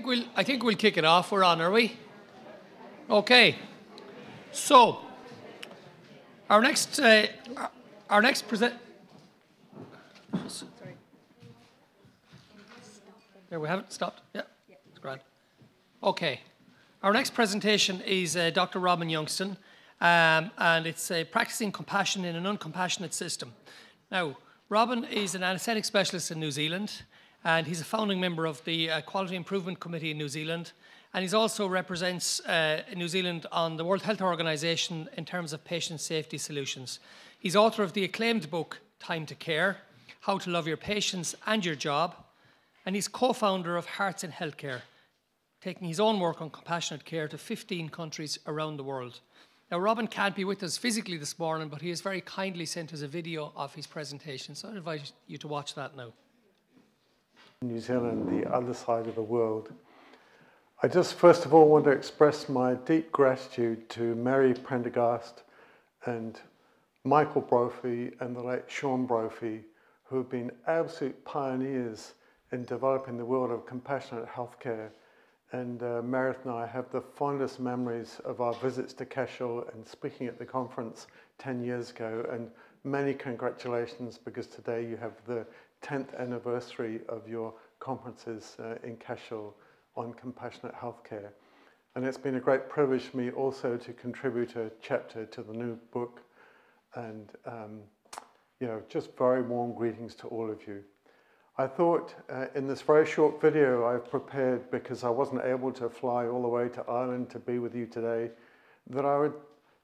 we'll kick it off. We're on, are we? Okay. So our next present. There we have it. Stopped. Yeah, it's grand. Okay. Our next presentation is Dr. Robin Youngston, and it's practicing compassion in an uncompassionate system. Now, Robin is an anaesthetic specialist in New Zealand, and he's a founding member of the Quality Improvement Committee in New Zealand, and he also represents New Zealand on the World Health Organization in terms of patient safety solutions. He's author of the acclaimed book, Time to Care, How to Love Your Patients and Your Job, and he's co-founder of Hearts in Healthcare, taking his own work on compassionate care to 15 countries around the world. Now, Robin can't be with us physically this morning, but he has very kindly sent us a video of his presentation, so I invite you to watch that now. New Zealand, the other side of the world. I just first of all want to express my deep gratitude to Mary Prendergast and Michael Brophy and the late Sean Brophy, who have been absolute pioneers in developing the world of compassionate healthcare. And Meredith and I have the fondest memories of our visits to Cashel and speaking at the conference 10 years ago. And many congratulations, because today you have the 10th anniversary of your conferences in Cashel on compassionate healthcare. And it's been a great privilege for me also to contribute a chapter to the new book. And just very warm greetings to all of you. I thought in this very short video I've prepared, because I wasn't able to fly all the way to Ireland to be with you today, that I would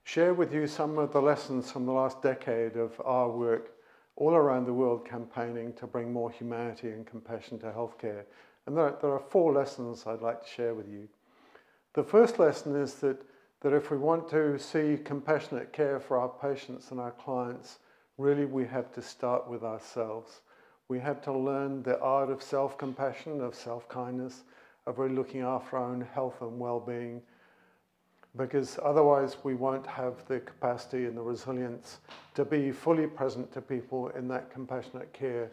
share with you some of the lessons from the last decade of our work all around the world campaigning to bring more humanity and compassion to healthcare. And there are 4 lessons I'd like to share with you. The first lesson is that if we want to see compassionate care for our patients and our clients, really we have to start with ourselves. We have to learn the art of self-compassion, of self-kindness, of really looking after our own health and well-being, because otherwise we won't have the capacity and the resilience to be fully present to people in that compassionate care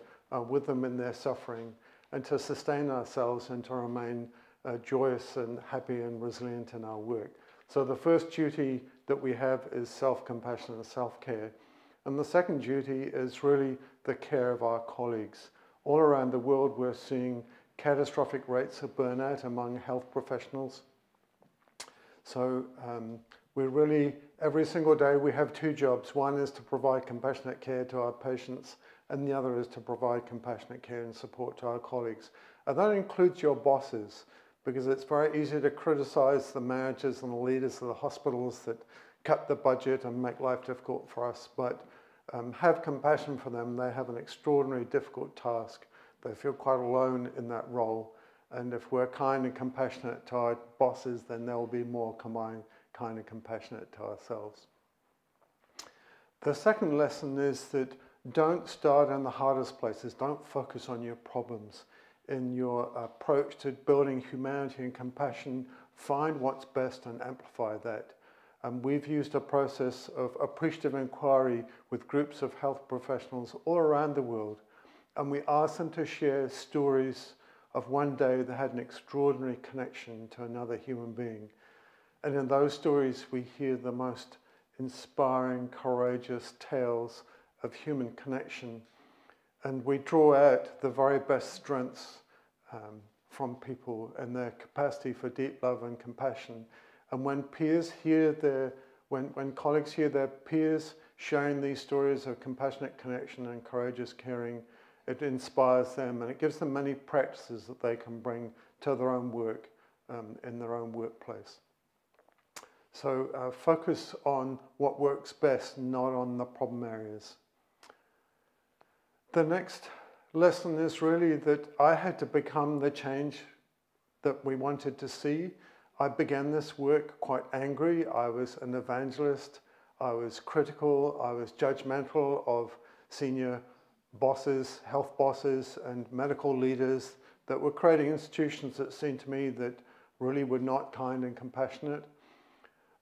with them in their suffering, and to sustain ourselves and to remain joyous and happy and resilient in our work. So the first duty that we have is self-compassion and self-care. And the second duty is really the care of our colleagues. All around the world we're seeing catastrophic rates of burnout among health professionals. So we're really, every single day we have 2 jobs. One is to provide compassionate care to our patients, and the other is to provide compassionate care and support to our colleagues. And that includes your bosses, because it's very easy to criticize the managers and the leaders of the hospitals that cut the budget and make life difficult for us, but have compassion for them. They have an extraordinarily difficult task. They feel quite alone in that role. And if we're kind and compassionate to our bosses, then they'll be more kind and compassionate to ourselves. The second lesson is that don't start in the hardest places. Don't focus on your problems. In your approach to building humanity and compassion, find what's best and amplify that. We've used a process of appreciative inquiry with groups of health professionals all around the world, and we asked them to share stories of one day they had an extraordinary connection to another human being. And in those stories we hear the most inspiring, courageous tales of human connection, and we draw out the very best strengths from people and their capacity for deep love and compassion. And when peers hear when colleagues hear their peers sharing these stories of compassionate connection and courageous caring, it inspires them, and it gives them many practices that they can bring to their own work in their own workplace. So focus on what works best, not on the problem areas. The next lesson is really that I had to become the change that we wanted to see. I began this work quite angry. I was an evangelist. I was critical. I was judgmental of senior bosses, health bosses, and medical leaders that were creating institutions that seemed to me that really were not kind and compassionate.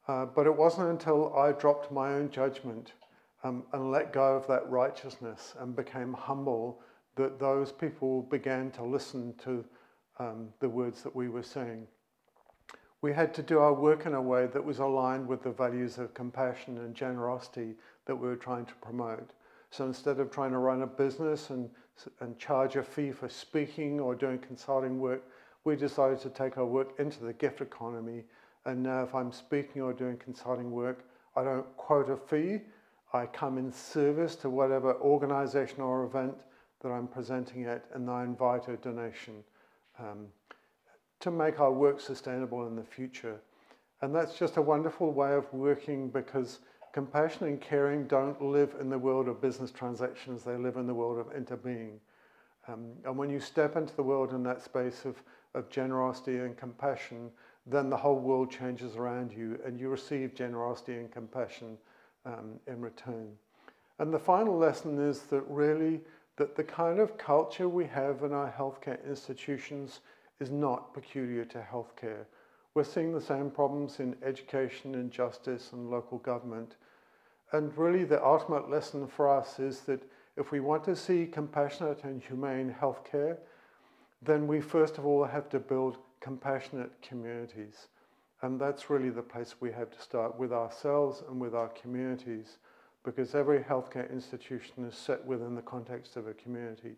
But it wasn't until I dropped my own judgment and let go of that righteousness and became humble that those people began to listen to the words that we were saying. We had to do our work in a way that was aligned with the values of compassion and generosity that we were trying to promote. So instead of trying to run a business and charge a fee for speaking or doing consulting work, we decided to take our work into the gift economy. And now if I'm speaking or doing consulting work, I don't quote a fee. I come in service to whatever organization or event that I'm presenting at, and I invite a donation to make our work sustainable in the future. And that's just a wonderful way of working, because compassion and caring don't live in the world of business transactions, they live in the world of interbeing. And when you step into the world in that space of generosity and compassion, then the whole world changes around you and you receive generosity and compassion in return. And the final lesson is that really that the kind of culture we have in our healthcare institutions is not peculiar to healthcare. We're seeing the same problems in education and justice and local government. And really the ultimate lesson for us is that if we want to see compassionate and humane healthcare, then we first of all have to build compassionate communities. And that's really the place we have to start, with ourselves and with our communities, because every healthcare institution is set within the context of a community.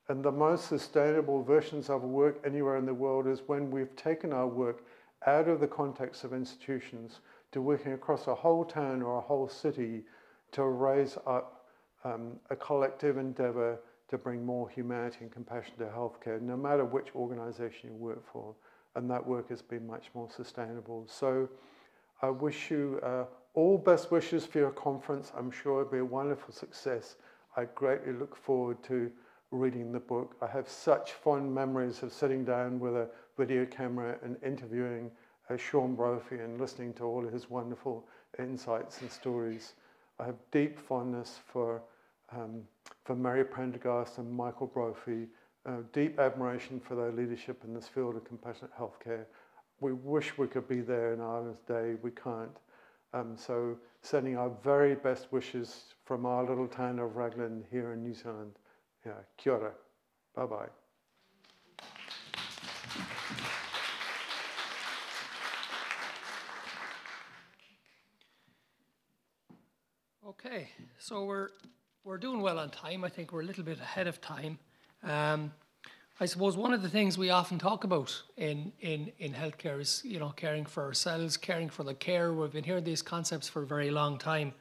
And the most sustainable versions of work anywhere in the world is when we've taken our work out of the context of institutions to working across a whole town or a whole city to raise up a collective endeavor to bring more humanity and compassion to healthcare, no matter which organization you work for. And that work has been much more sustainable. So I wish you all best wishes for your conference. I'm sure it'll be a wonderful success. I greatly look forward to reading the book. I have such fond memories of sitting down with a video camera and interviewing Sean Brophy and listening to all his wonderful insights and stories. I have deep fondness for Mary Prendergast and Michael Brophy, deep admiration for their leadership in this field of compassionate healthcare. We wish we could be there in Ireland's day. We can't. So sending our very best wishes from our little town of Raglan here in New Zealand. Yeah, kia ora. Bye-bye. Okay, so we're doing well on time. I think we're a little bit ahead of time. I suppose one of the things we often talk about in healthcare is, you know, caring for ourselves, caring for the care. We've been hearing these concepts for a very long time.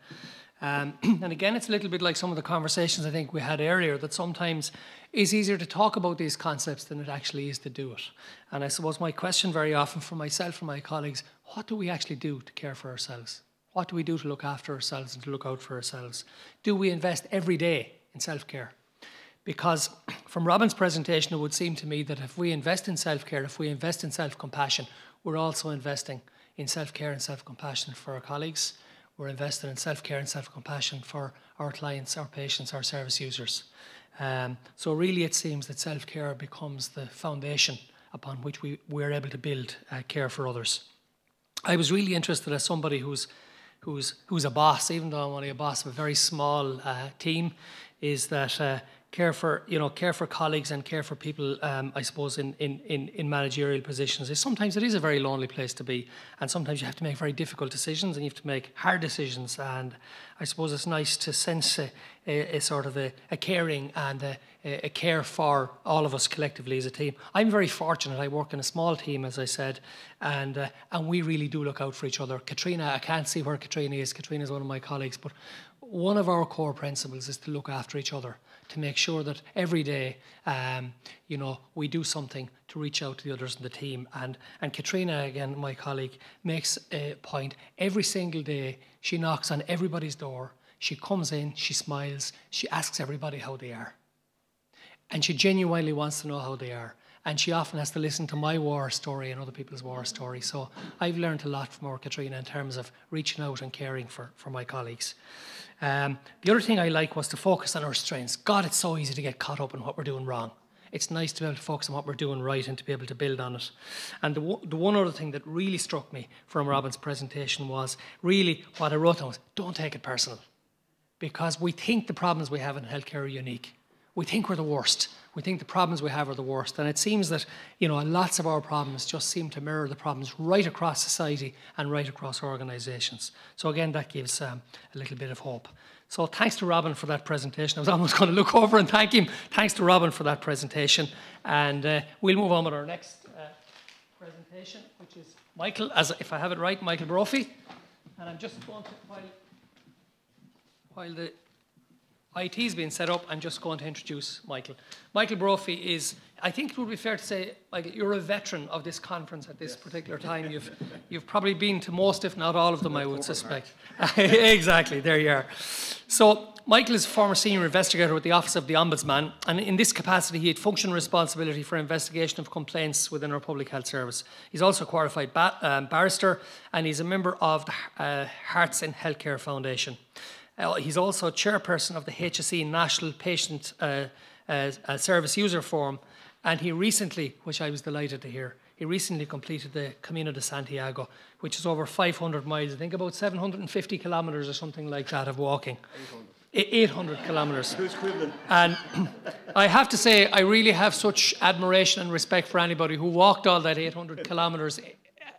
And again, it's a little bit like some of the conversations I think we had earlier, that sometimes it's easier to talk about these concepts than it actually is to do it. And I suppose my question very often for myself and my colleagues, what do we actually do to care for ourselves? What do we do to look after ourselves and to look out for ourselves? Do we invest every day in self-care? Because from Robin's presentation, it would seem to me that if we invest in self-care, if we invest in self-compassion, we're also investing in self-care and self-compassion for our colleagues. We're investing in self-care and self-compassion for our clients, our patients, our service users. So really it seems that self-care becomes the foundation upon which we're able to build care for others. I was really interested as somebody who's a boss, even though I'm only a boss of a very small team, is that care for colleagues and care for people, I suppose, in managerial positions sometimes it is a very lonely place to be, and sometimes you have to make very difficult decisions and you have to make hard decisions. And I suppose it's nice to sense a sort of a caring and a care for all of us collectively as a team. I'm very fortunate. I work in a small team, as I said, and we really do look out for each other. Katrina, I can't see where Katrina is. Katrina is one of my colleagues, but one of our core principles is to look after each other, to make sure that every day, we do something to reach out to the others in the team. And Katrina, again, my colleague, makes a point. Every single day, she knocks on everybody's door. She comes in, she smiles, she asks everybody how they are. And she genuinely wants to know how they are. And she often has to listen to my war story and other people's war story. So I've learned a lot from our Katrina in terms of reaching out and caring for my colleagues. The other thing I like was to focus on our strengths. God, it's so easy to get caught up in what we're doing wrong. It's nice to be able to focus on what we're doing right and to be able to build on it. And the one other thing that really struck me from Robin's presentation was really what I wrote down was, don't take it personal. Because we think the problems we have in healthcare are unique. we think we're the worst. We think the problems we have are the worst. And it seems that, you know, lots of our problems just seem to mirror the problems right across society and right across organisations. So again, that gives a little bit of hope. So thanks to Robin for that presentation. I was almost going to look over and thank him. Thanks to Robin for that presentation. And we'll move on with our next presentation, which is Michael, if I have it right, Michael Brophy. And I'm just going to, while the IT is being set up, I'm just going to introduce Michael. Michael Brophy is, I think it would be fair to say, Michael, you're a veteran of this conference at this particular time. You've probably been to most, if not all of them, I would suspect. Exactly, there you are. So Michael is a former senior investigator with the Office of the Ombudsman, and in this capacity he had functional responsibility for investigation of complaints within our public health service. He's also a qualified barrister, and he's a member of the Hearts in Healthcare Foundation. He's also chairperson of the HSE National Patient Service User Forum, and he recently, which I was delighted to hear, he recently completed the Camino de Santiago, which is over 500 miles, I think about 750 kilometres or something like that of walking. 800 kilometres. And I have to say, I really have such admiration and respect for anybody who walked all that 800 kilometres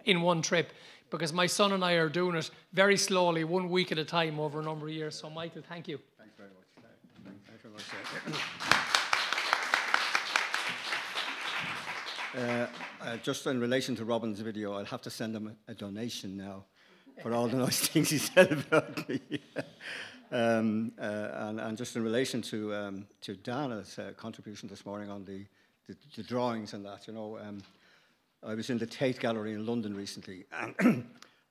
in one trip, because my son and I are doing it very slowly, 1 week at a time over a number of years. So, Michael, thank you. Thanks very much. Thanks very much. Just in relation to Robin's video, I'll have to send him a donation now for all the nice things he said about me. And just in relation to Dana's contribution this morning on the drawings and that, you know, I was in the Tate Gallery in London recently, and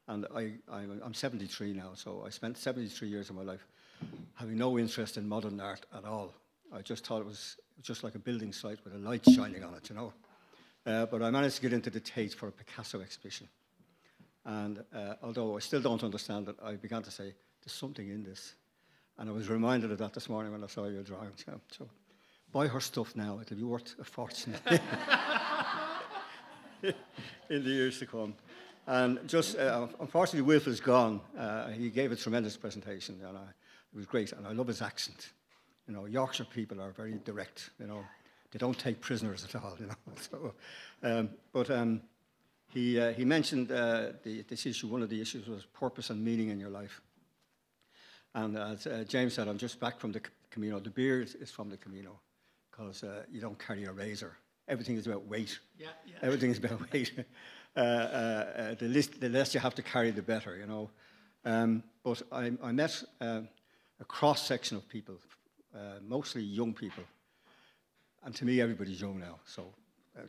I'm 73 now, so I spent 73 years of my life having no interest in modern art at all. I just thought it was just like a building site with a light shining on it, you know. But I managed to get into the Tate for a Picasso exhibition. And although I still don't understand it, I began to say, there's something in this. And I was reminded of that this morning when I saw your drawings. Yeah. So buy her stuff now, it'll be worth a fortune in the years to come. And just, unfortunately, Wilf is gone. He gave a tremendous presentation, and it was great. And I love his accent. You know, Yorkshire people are very direct, you know. They don't take prisoners at all, you know. So, he mentioned this issue. One of the issues was purpose and meaning in your life. And as James said, I'm just back from the Camino. The beard is from the Camino, because you don't carry a razor. Everything is about weight. Yeah. Everything is about weight. The less you have to carry, the better, you know. But I met a cross-section of people, mostly young people. And to me, everybody's young now. So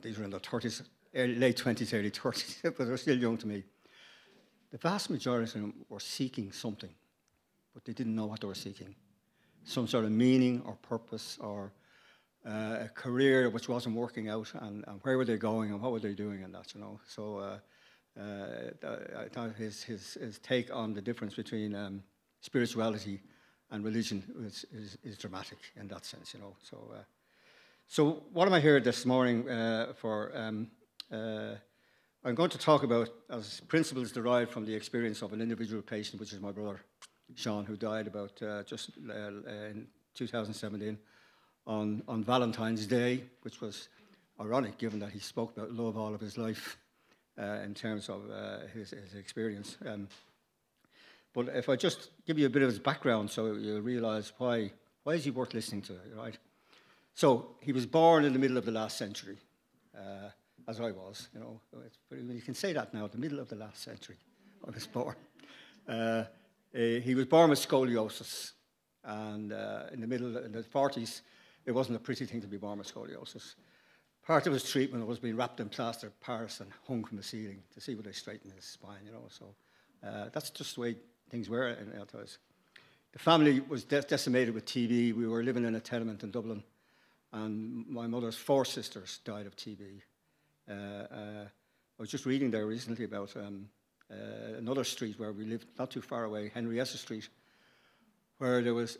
these are in their 30s, late 20s, early 30s, but they're still young to me. The vast majority of them were seeking something, but they didn't know what they were seeking. Some sort of meaning or purpose, or a career which wasn't working out, and where were they going and what were they doing and that, you know. So I thought his take on the difference between spirituality and religion is dramatic in that sense, you know. So what am I here this morning for? I'm going to talk about as principles derived from the experience of an individual patient, which is my brother, Sean, who died about just in 2017 on Valentine's Day, which was ironic given that he spoke about love all of his life in terms of his experience. But if I just give you a bit of his background so you'll realise why is he worth listening to, right? So he was born in the middle of the last century, as I was, you know. You can say that now, the middle of the last century I was born. He was born with scoliosis, and in the 40s, it wasn't a pretty thing to be born with scoliosis. Part of his treatment was being wrapped in plaster of Paris and hung from the ceiling to see whether they straighten his spine, you know. So that's just the way things were in our times. The family was decimated with TB. We were living in a tenement in Dublin, and my mother's 4 sisters died of TB. I was just reading there recently about another street where we lived not too far away, Henrietta Street, where there was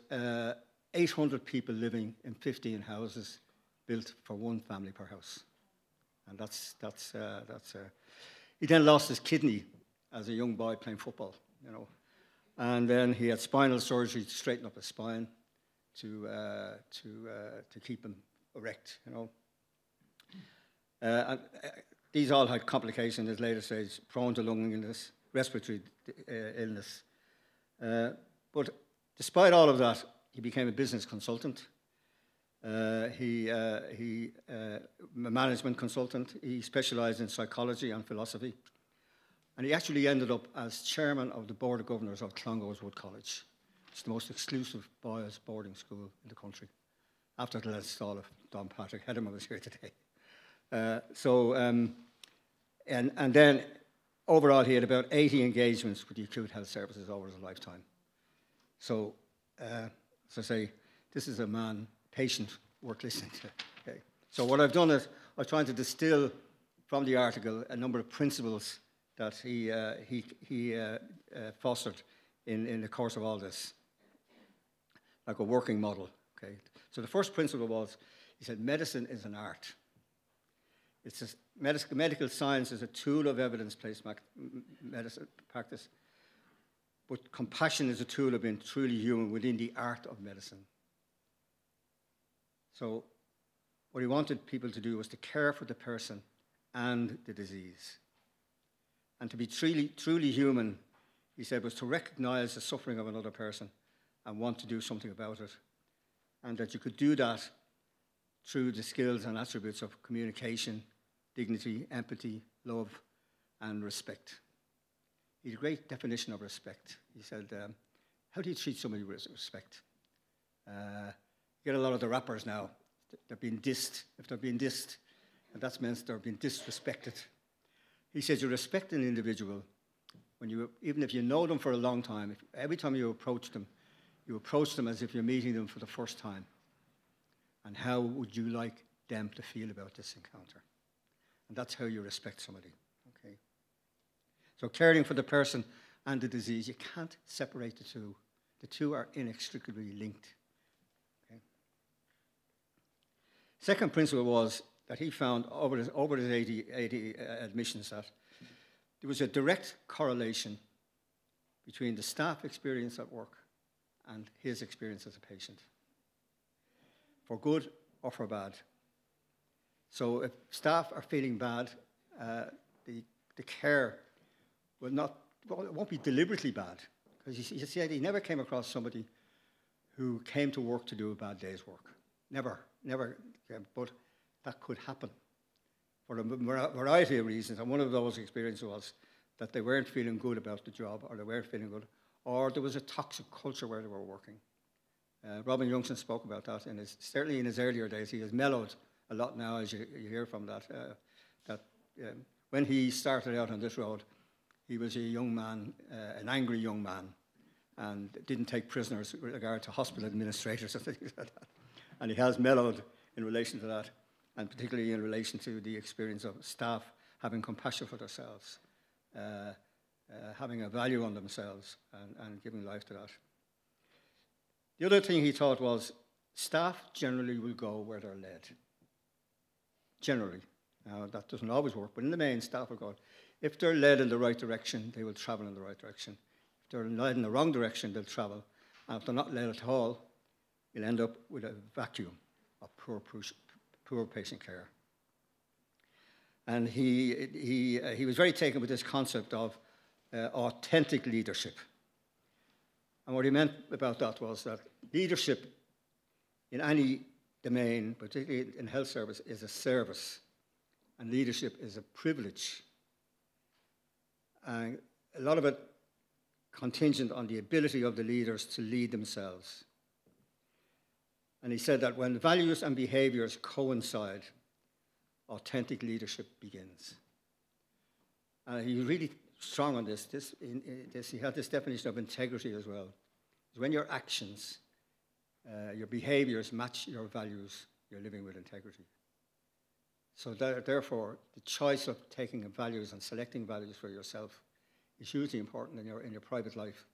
800 people living in 15 houses built for one family per house. And he then lost his kidney as a young boy playing football, you know. And then he had spinal surgery to straighten up his spine. to keep him erect, you know. These all had complications at later stage, prone to lung illness, respiratory illness. But despite all of that, he became a business consultant. A management consultant. He specialized in psychology and philosophy. And he actually ended up as chairman of the board of governors of Clongowes Wood College. It's the most exclusive boys' boarding school in the country. After the last stall of Don Patrick Hedderman was here today. And then overall he had about 80 engagements with the acute health services over his lifetime. So, as I say, this is a man patient, worth listening to. Okay. So what I've done is I'm trying to distill from the article a number of principles that he fostered in the course of all this, like a working model. Okay. So the first principle was, he said, medicine is an art. It's just, medical science is a tool of evidence-based medicine practice, but compassion is a tool of being truly human within the art of medicine. So what he wanted people to do was to care for the person and the disease. And to be truly human, he said, was to recognize the suffering of another person and want to do something about it. And that you could do that through the skills and attributes of communication, dignity, empathy, love, and respect. He had a great definition of respect. He said, how do you treat somebody with respect? You get a lot of the rappers now, they're being dissed. If they're being dissed, and that means they're being disrespected. He says you respect an individual when even if you know them for a long time, every time you approach them as if you're meeting them for the first time. And how would you like them to feel about this encounter? And that's how you respect somebody. Okay. So caring for the person and the disease, you can't separate the two. The two are inextricably linked. Okay. Second principle was that he found over his 80 admissions that there was a direct correlation between the staff experience at work and his experience as a patient, for good or for bad. So if staff are feeling bad, the care won't be deliberately bad. Because you see, he never came across somebody who came to work to do a bad day's work. Never. But that could happen for a variety of reasons. And one of those experiences was that they weren't feeling good about the job, or they weren't feeling good, or there was a toxic culture where they were working. Robin Youngston spoke about that, certainly in his earlier days. He has mellowed a lot now, as you hear from that. When he started out on this road, he was a young man, an angry young man, and didn't take prisoners with regard to hospital administrators and things like that. And he has mellowed in relation to that, and particularly in relation to the experience of staff having compassion for themselves, having a value on themselves, and giving life to that. The other thing he thought was staff generally will go where they're led. Generally. Now, that doesn't always work, but in the main, staff will go. If they're led in the right direction, they will travel in the right direction. If they're led in the wrong direction, they'll travel. And if they're not led at all, you'll end up with a vacuum of poor patient care. And he was very taken with this concept of authentic leadership. And what he meant about that was that leadership in any domain, particularly in health service, is a service. And leadership is a privilege. And a lot of it contingent on the ability of the leaders to lead themselves. And he said that when values and behaviors coincide, authentic leadership begins. And he was really strong on this. He had this definition of integrity as well. When your actions, your behaviors match your values, you're living with integrity. So therefore, the choice of taking values and selecting values for yourself is hugely important in your private life.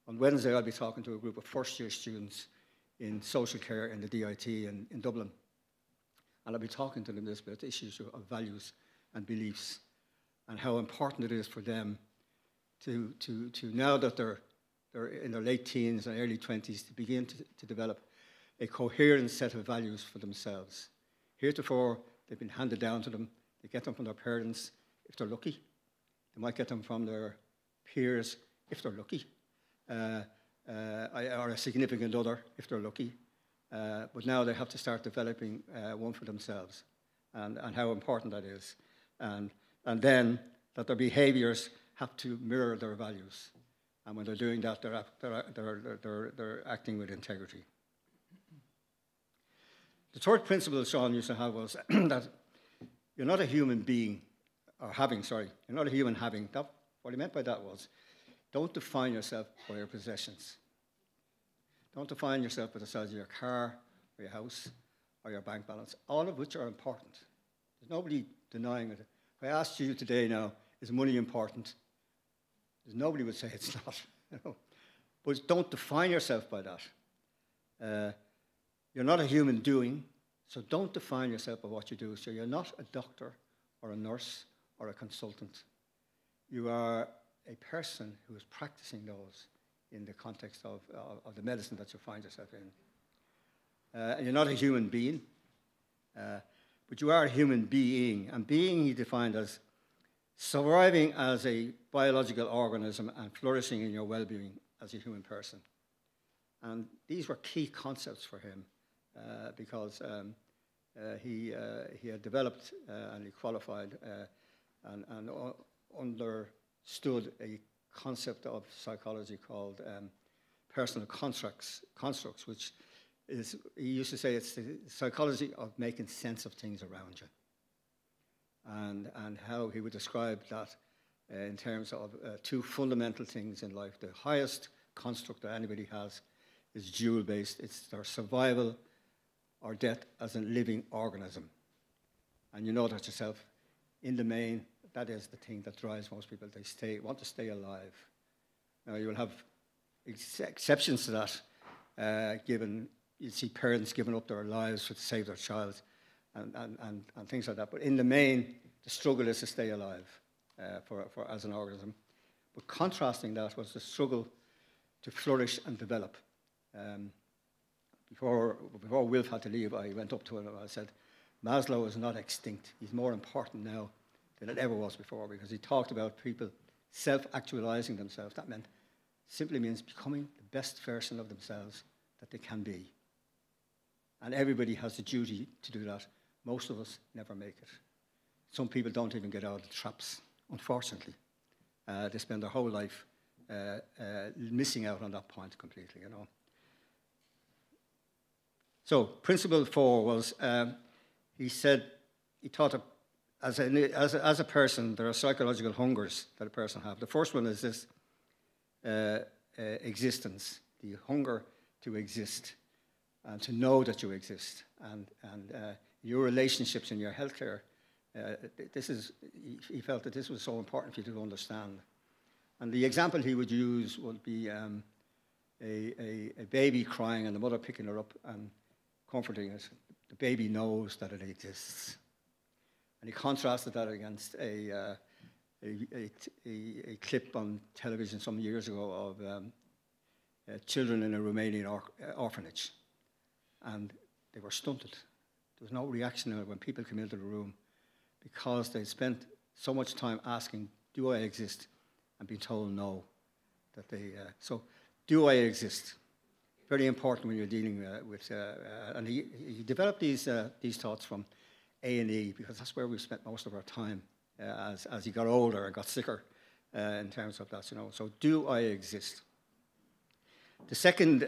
On Wednesday, I'll be talking to a group of first-year students in social care in the DIT in Dublin. And I'll be talking to them about the issues of values and beliefs and how important it is for them to now that they're in their late teens and early 20s to begin to develop a coherent set of values for themselves. Heretofore, they've been handed down to them. They get them from their parents, if they're lucky. They might get them from their peers, if they're lucky, or a significant other, if they're lucky. But now they have to start developing one for themselves, and how important that is. And then that their behaviours have to mirror their values. And when they're doing that, they're acting with integrity. The third principle Sean used to have was that you're not a human being, or having, sorry, you're not a human having. What he meant by that was, don't define yourself by your possessions. Don't define yourself by the size of your car, or your house, or your bank balance, all of which are important. There's nobody denying it. If I asked you today now, is money important? Nobody would say it's not. You know? But don't define yourself by that. You're not a human doing, so don't define yourself by what you do. So you're not a doctor or a nurse or a consultant. You are a person who is practicing those in the context of the medicine that you find yourself in. And you're not a human being, but you are a human being. And being he defined as surviving as a biological organism and flourishing in your well-being as a human person. And these were key concepts for him because he had developed and he qualified and understood a concept of psychology called personal constructs, which is, he used to say, it's the psychology of making sense of things around you. And how he would describe that in terms of two fundamental things in life. The highest construct that anybody has is dual-based. It's their survival or death as a living organism. And you know that yourself. In the main, that is the thing that drives most people. They want to stay alive. Now, you will have exceptions to that, given you see parents giving up their lives to save their child and things like that. But in the main, the struggle is to stay alive as an organism. But contrasting that was the struggle to flourish and develop. Before Wilf had to leave, I went up to him and I said, Maslow is not extinct. He's more important now than it ever was before, because he talked about people self-actualizing themselves. That simply means becoming the best version of themselves that they can be. And everybody has a duty to do that. Most of us never make it. Some people don't even get out of the traps, unfortunately. They spend their whole life missing out on that point completely, you know. So principle 4 was, he said, he taught as a person, there are psychological hungers that a person has. The first one is this existence, the hunger to exist and to know that you exist. And your relationships in your healthcare, he felt that this was so important for you to understand. And the example he would use would be a baby crying and the mother picking her up and comforting it. The baby knows that it exists. And he contrasted that against a clip on television some years ago of children in a Romanian orphanage. And they were stunted. There was no reaction when people came into the room because they spent so much time asking, do I exist? And being told no. So, do I exist? Very important when you're dealing with, and he developed these thoughts from A&E because that's where we spent most of our time as he got older and got sicker in terms of that, you know. So, do I exist? The second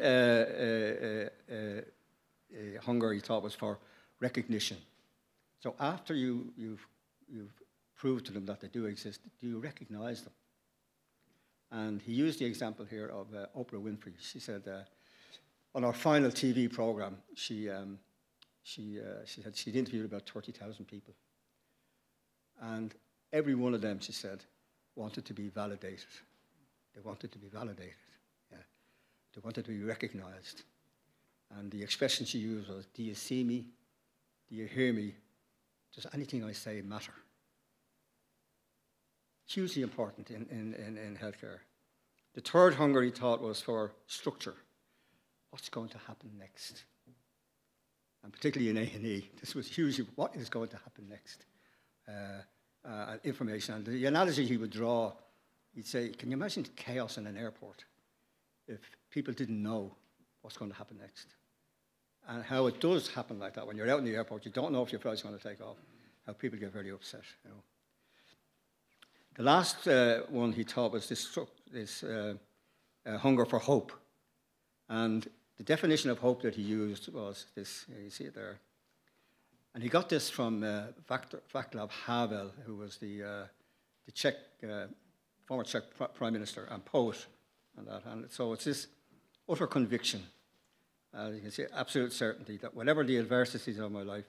hunger he thought was for recognition. So after you've proved to them that they do exist, do you recognize them? And he used the example here of Oprah Winfrey. She said, on our final TV program, she said she'd interviewed about 30,000 people. And every one of them, she said, wanted to be validated. They wanted to be validated. Yeah. They wanted to be recognized. And the expression she used was, do you see me? Do you hear me? Does anything I say matter? Hugely important in healthcare. The third hunger he thought was for structure. What's going to happen next? and particularly in A&E, this was hugely what is going to happen next. Information. And the analogy he would draw, he'd say, can you imagine the chaos in an airport if people didn't know what's going to happen next? And how it does happen like that. When you're out in the airport, you don't know if your flight's going to take off, how people get very upset. You know. The last one he taught was this hunger for hope. And the definition of hope that he used was this, you see it there. And he got this from Václav Havel, who was the Czech, former Czech prime minister and poet. And so it's this utter conviction, you can see absolute certainty that whatever the adversities of my life,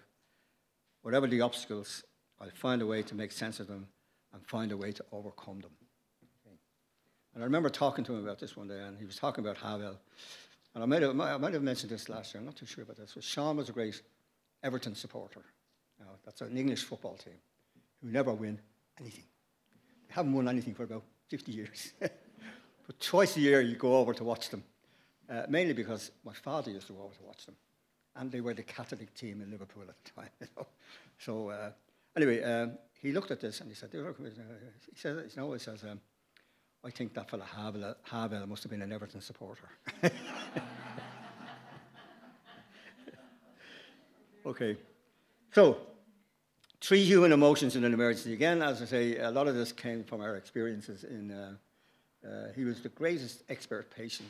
whatever the obstacles, I'll find a way to make sense of them and find a way to overcome them. Okay. And I remember talking to him about this one day, and he was talking about Havel. And I might have mentioned this last year, I'm not too sure about this, but Sean was a great Everton supporter. That's an English football team who never win anything. They haven't won anything for about 50 years. But twice a year you go over to watch them, mainly because my father used to go over to watch them. And they were the Catholic team in Liverpool at the time. You know? So anyway, he looked at this and he said, I think that fella Havel must have been an Everton supporter. Okay, so 3 human emotions in an emergency. Again, as I say, a lot of this came from our experiences in, he was the greatest expert patient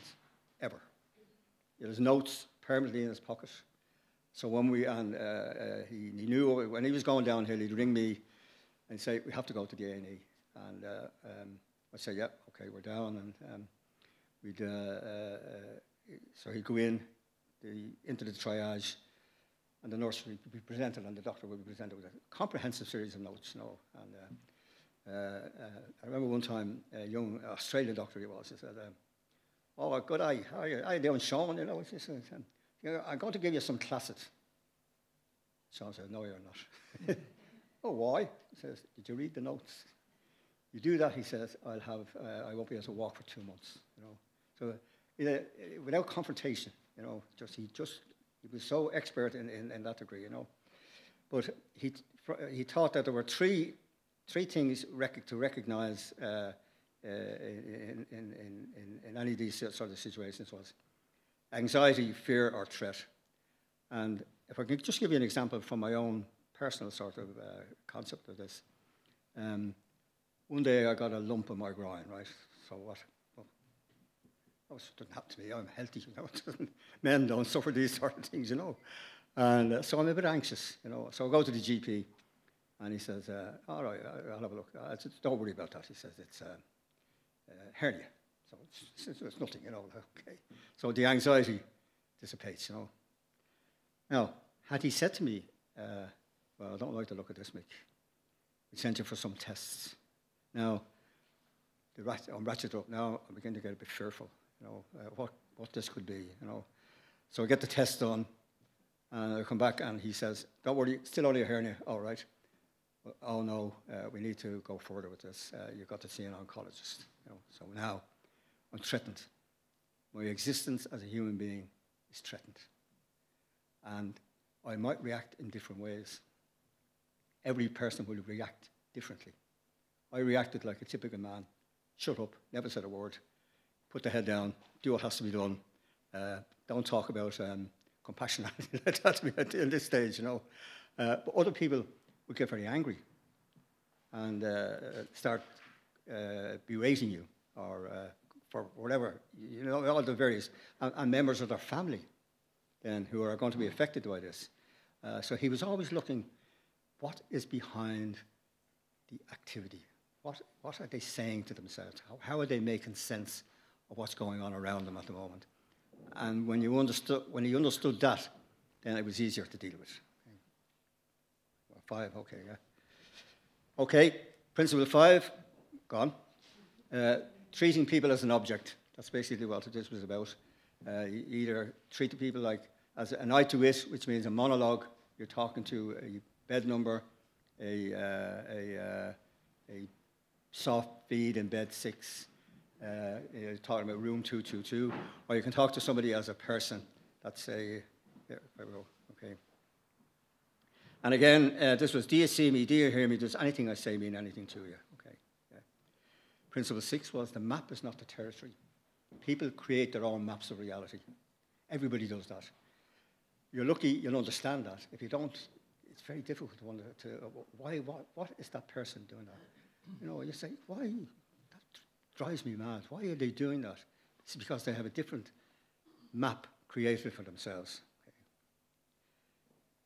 ever. He had his notes permanently in his pocket. So when he knew when he was going downhill, he'd ring me and say, we have to go to the A&E. And I'd say, yeah, okay, we're down. And so he'd go into the triage, and the nurse would be presented, and the doctor would be presented with a comprehensive series of notes, you know. And I remember one time, a young Australian doctor he was, he said, oh, good eye, how are you doing, Sean? You know, I'm going to give you some classes. Sean said, no, you're not. Oh, why? He says, did you read the notes? You do that, he says, I won't be able to walk for 2 months, you know. So without confrontation, you know, he was so expert in that degree, you know. But he thought that there were three things to recognize in any of these sort of situations was anxiety, fear, or threat. And if I could just give you an example from my own personal sort of concept of this. One day I got a lump in my groin, right? So what? Well, that doesn't happen to me. I'm healthy, you know. Men don't suffer these sort of things, you know. And so I'm a bit anxious, you know. So I go to the GP, and he says, all right, I'll have a look. I said, don't worry about that. He says, it's hernia. So it's nothing, you know. Okay. So the anxiety dissipates, you know. Now, had he said to me, well, I don't like the look of this, Mick. We sent you for some tests. Now, I'm ratcheted up now. I'm beginning to get a bit fearful, you know, what this could be, you know. So I get the test done, and I come back, and he says, don't worry, still only a hernia, all right. Oh, no, we need to go further with this. You've got to see an oncologist, you know. So now I'm threatened. My existence as a human being is threatened. And I might react in different ways. Every person will react differently. I reacted like a typical man. Shut up, never said a word. Put the head down, do what has to be done. Don't talk about compassion like that to me at this stage, you know. But other people would get very angry and start berating you or for whatever, you know, all the various, and members of their family then who are going to be affected by this. So he was always looking, what is behind the activity? What are they saying to themselves? How are they making sense of what's going on around them at the moment? And when he understood that, then it was easier to deal with. Okay. 5, okay, yeah. Okay, principle 5, gone. Treating people as an object. That's basically what this was about. You either treat the people like as an I to it, which means a monologue. You're talking to a bed number, a soft feed in bed 6. You're talking about room 222, or you can talk to somebody as a person. That's a, there we go, okay. And again, this was, do you see me, do you hear me, does anything I say mean anything to you? Okay. Yeah. Principle 6 was, the map is not the territory. People create their own maps of reality. Everybody does that. You're lucky you'll understand that. If you don't, it's very difficult to wonder, what is that person doing that? You know, you say, why? That drives me mad. Why are they doing that? It's because they have a different map created for themselves.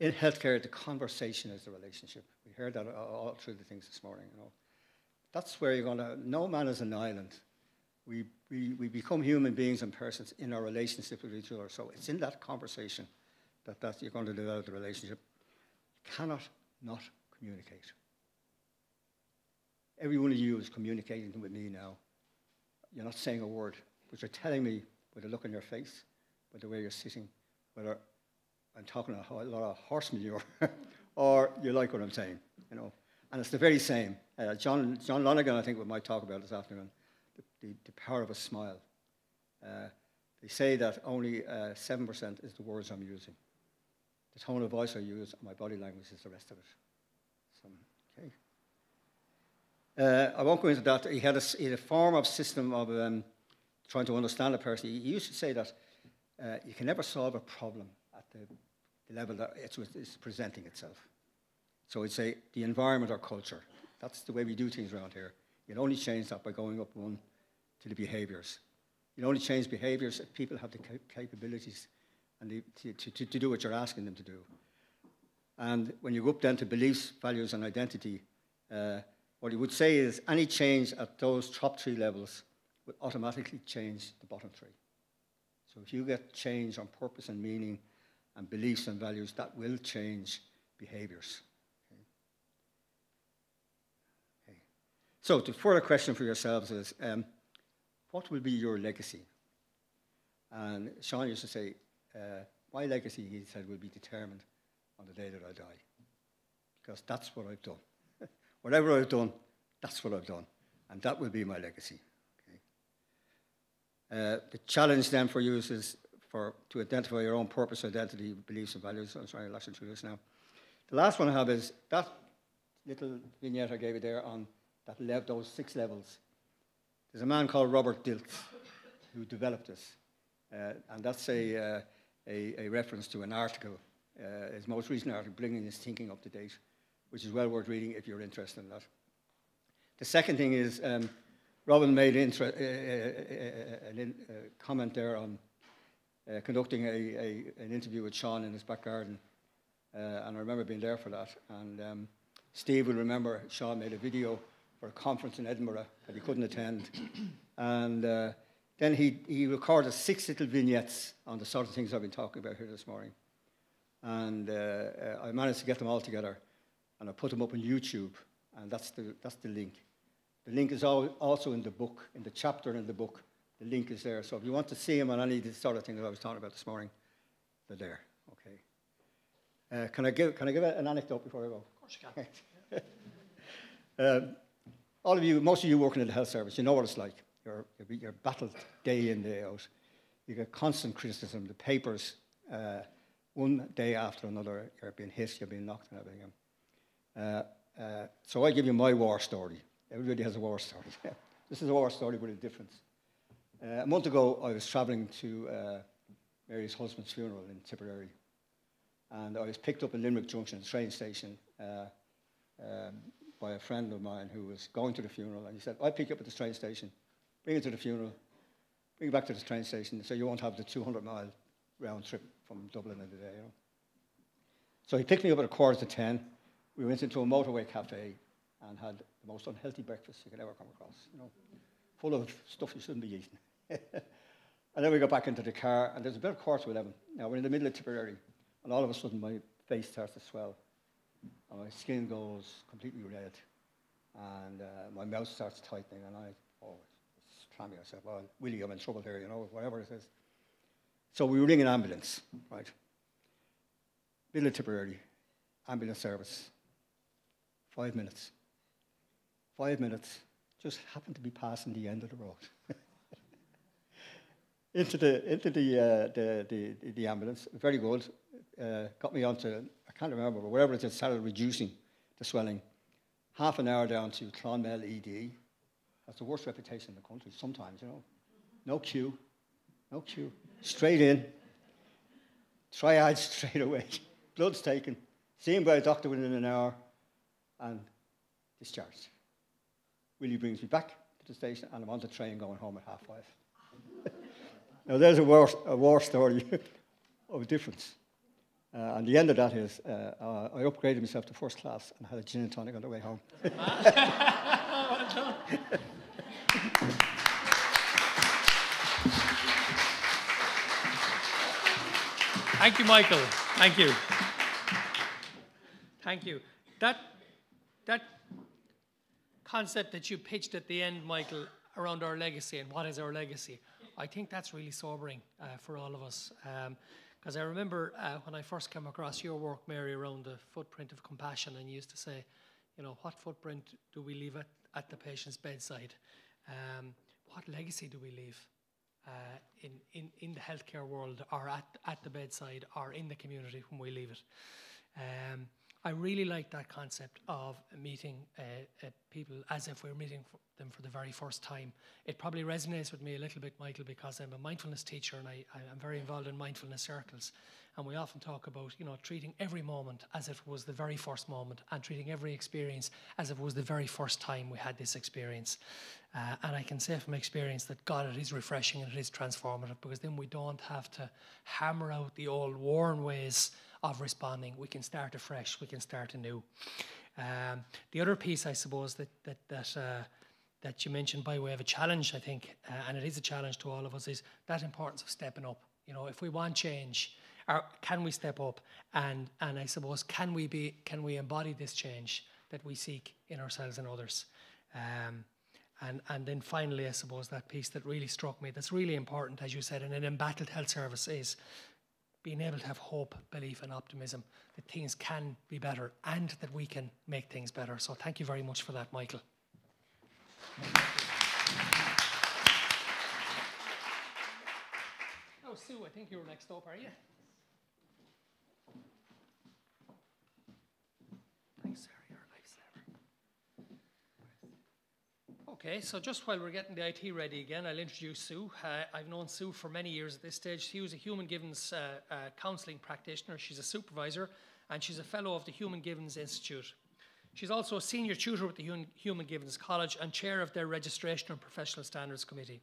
In healthcare, the conversation is the relationship. We heard that all through the things this morning. You know, that's where you're going to. No man is an island. We become human beings and persons in our relationship with each other. So it's in that conversation that you're going to develop the relationship. You cannot not communicate. Every one of you is communicating with me now. You're not saying a word, but you're telling me with a look on your face, by the way you're sitting, whether I'm talking a lot of horse manure, or you like what I'm saying, you know. And it's the very same. John Lonergan, I think, we might talk about this afternoon, the power of a smile. They say that only 7% is the words I'm using. The tone of voice I use, and my body language is the rest of it. So, okay. I won't go into that. He had a form of system of trying to understand a person. He used to say that you can never solve a problem at the level that it's presenting itself. So he'd say the environment or culture. That's the way we do things around here. You'll only change that by going up one to the behaviours. You'll only change behaviours if people have the capabilities and to do what you're asking them to do. And when you go up then to beliefs, values, and identity, what he would say is any change at those top 3 levels will automatically change the bottom 3. So if you get change on purpose and meaning and beliefs and values, that will change behaviours. Okay. So the further question for yourselves is, what will be your legacy? And Sean used to say, my legacy, he said, will be determined on the day that I die. Because that's what I've done. Whatever I've done, that's what I've done. And that will be my legacy. Okay. The challenge then for you is to identify your own purpose, identity, beliefs, and values. I'm sorry, I'll actually do this now. The last one I have is that little vignette I gave you there on those 6 levels. There's a man called Robert Dilts who developed this. And that's a reference to an article, his most recent article, bringing his thinking up to date, which is well worth reading if you're interested in that. The second thing is, Robin made a comment there on conducting an interview with Sean in his back garden. And I remember being there for that. And Steve will remember Sean made a video for a conference in Edinburgh that he couldn't attend. And then he recorded 6 little vignettes on the sort of things I've been talking about here this morning. And I managed to get them all together, and I put them up on YouTube, and that's the link. The link is also in the book, in the chapter in the book. The link is there. So if you want to see them on any of the sort of things that I was talking about this morning, they're there. Okay. Can I give an anecdote before I go? Of course you can. All of you, most of you working in the health service, you know what it's like. You're battled day in, day out. You get constant criticism. The papers, one day after another, you're being hit, you're being knocked and everything. So I give you my war story. Everybody has a war story. This is a war story with a difference. A month ago, I was travelling to Mary's husband's funeral in Tipperary. And I was picked up in Limerick Junction, train station, by a friend of mine who was going to the funeral. And he said, I'll pick you up at the train station, bring you to the funeral, bring you back to the train station, so you won't have the 200-mile round trip from Dublin in the day. You know? So he picked me up at 9:45. We went into a motorway cafe and had the most unhealthy breakfast you could ever come across, you know, full of stuff you shouldn't be eating. And then we got back into the car, and there's about 11:15. Now, we're in the middle of Tipperary, and all of a sudden my face starts to swell, and my skin goes completely red, and my mouth starts tightening, and it's clammy. I said, well, Willie, I'm in trouble here, you know, whatever it is. So we ring an ambulance, right? Middle of Tipperary, ambulance service. 5 minutes. 5 minutes. Just happened to be passing the end of the road. into the ambulance. Very good. Got me onto a can't remember, but whatever it is, started reducing the swelling. Half an hour down to Clonmel ED. That's the worst reputation in the country sometimes, you know. No queue, no queue. Straight in, triage straight away, blood's taken, seen by a doctor within an hour, and discharged. Willie brings me back to the station, and I'm on the train going home at 5:30. Now there's a war story of a difference. And the end of that is I upgraded myself to first class and had a gin and tonic on the way home. Well done. Thank you, Michael. Thank you. Thank you. That concept that you pitched at the end, Michael, around our legacy and what is our legacy, I think that's really sobering for all of us. Because I remember when I first came across your work, Mary, around the footprint of compassion, and you used to say, you know, what footprint do we leave at the patient's bedside? What legacy do we leave in the healthcare world, or at the bedside, or in the community when we leave it? I really like that concept of meeting people as if we're meeting them for the very first time. It probably resonates with me a little bit, Michael, because I'm a mindfulness teacher and I'm very involved in mindfulness circles. And we often talk about, you know, treating every moment as if it was the very first moment, and treating every experience as if it was the very first time we had this experience. And I can say from experience that, God, it is refreshing and it is transformative, because then we don't have to hammer out the old worn ways of responding. We can start afresh, we can start anew. The other piece, I suppose, that you mentioned by way of a challenge, I think, and it is a challenge to all of us, is that importance of stepping up. You know, if we want change, or can we step up? And I suppose, can we embody this change that we seek in ourselves and others? And then finally, I suppose, that piece that really struck me, that's really important, as you said, in an embattled health service, is being able to have hope, belief and optimism that things can be better and that we can make things better. So thank you very much for that, Michael. Oh, Sue, I think you were next up, are you? Thanks, Sarah, you're a lifesaver. Okay, so just while we're getting the IT ready again, I'll introduce Sue. I've known Sue for many years at this stage. She was a Human Givens counselling practitioner. She's a supervisor, and she's a fellow of the Human Givens Institute. She's also a senior tutor with the Human Givens College and chair of their Registration and Professional Standards Committee.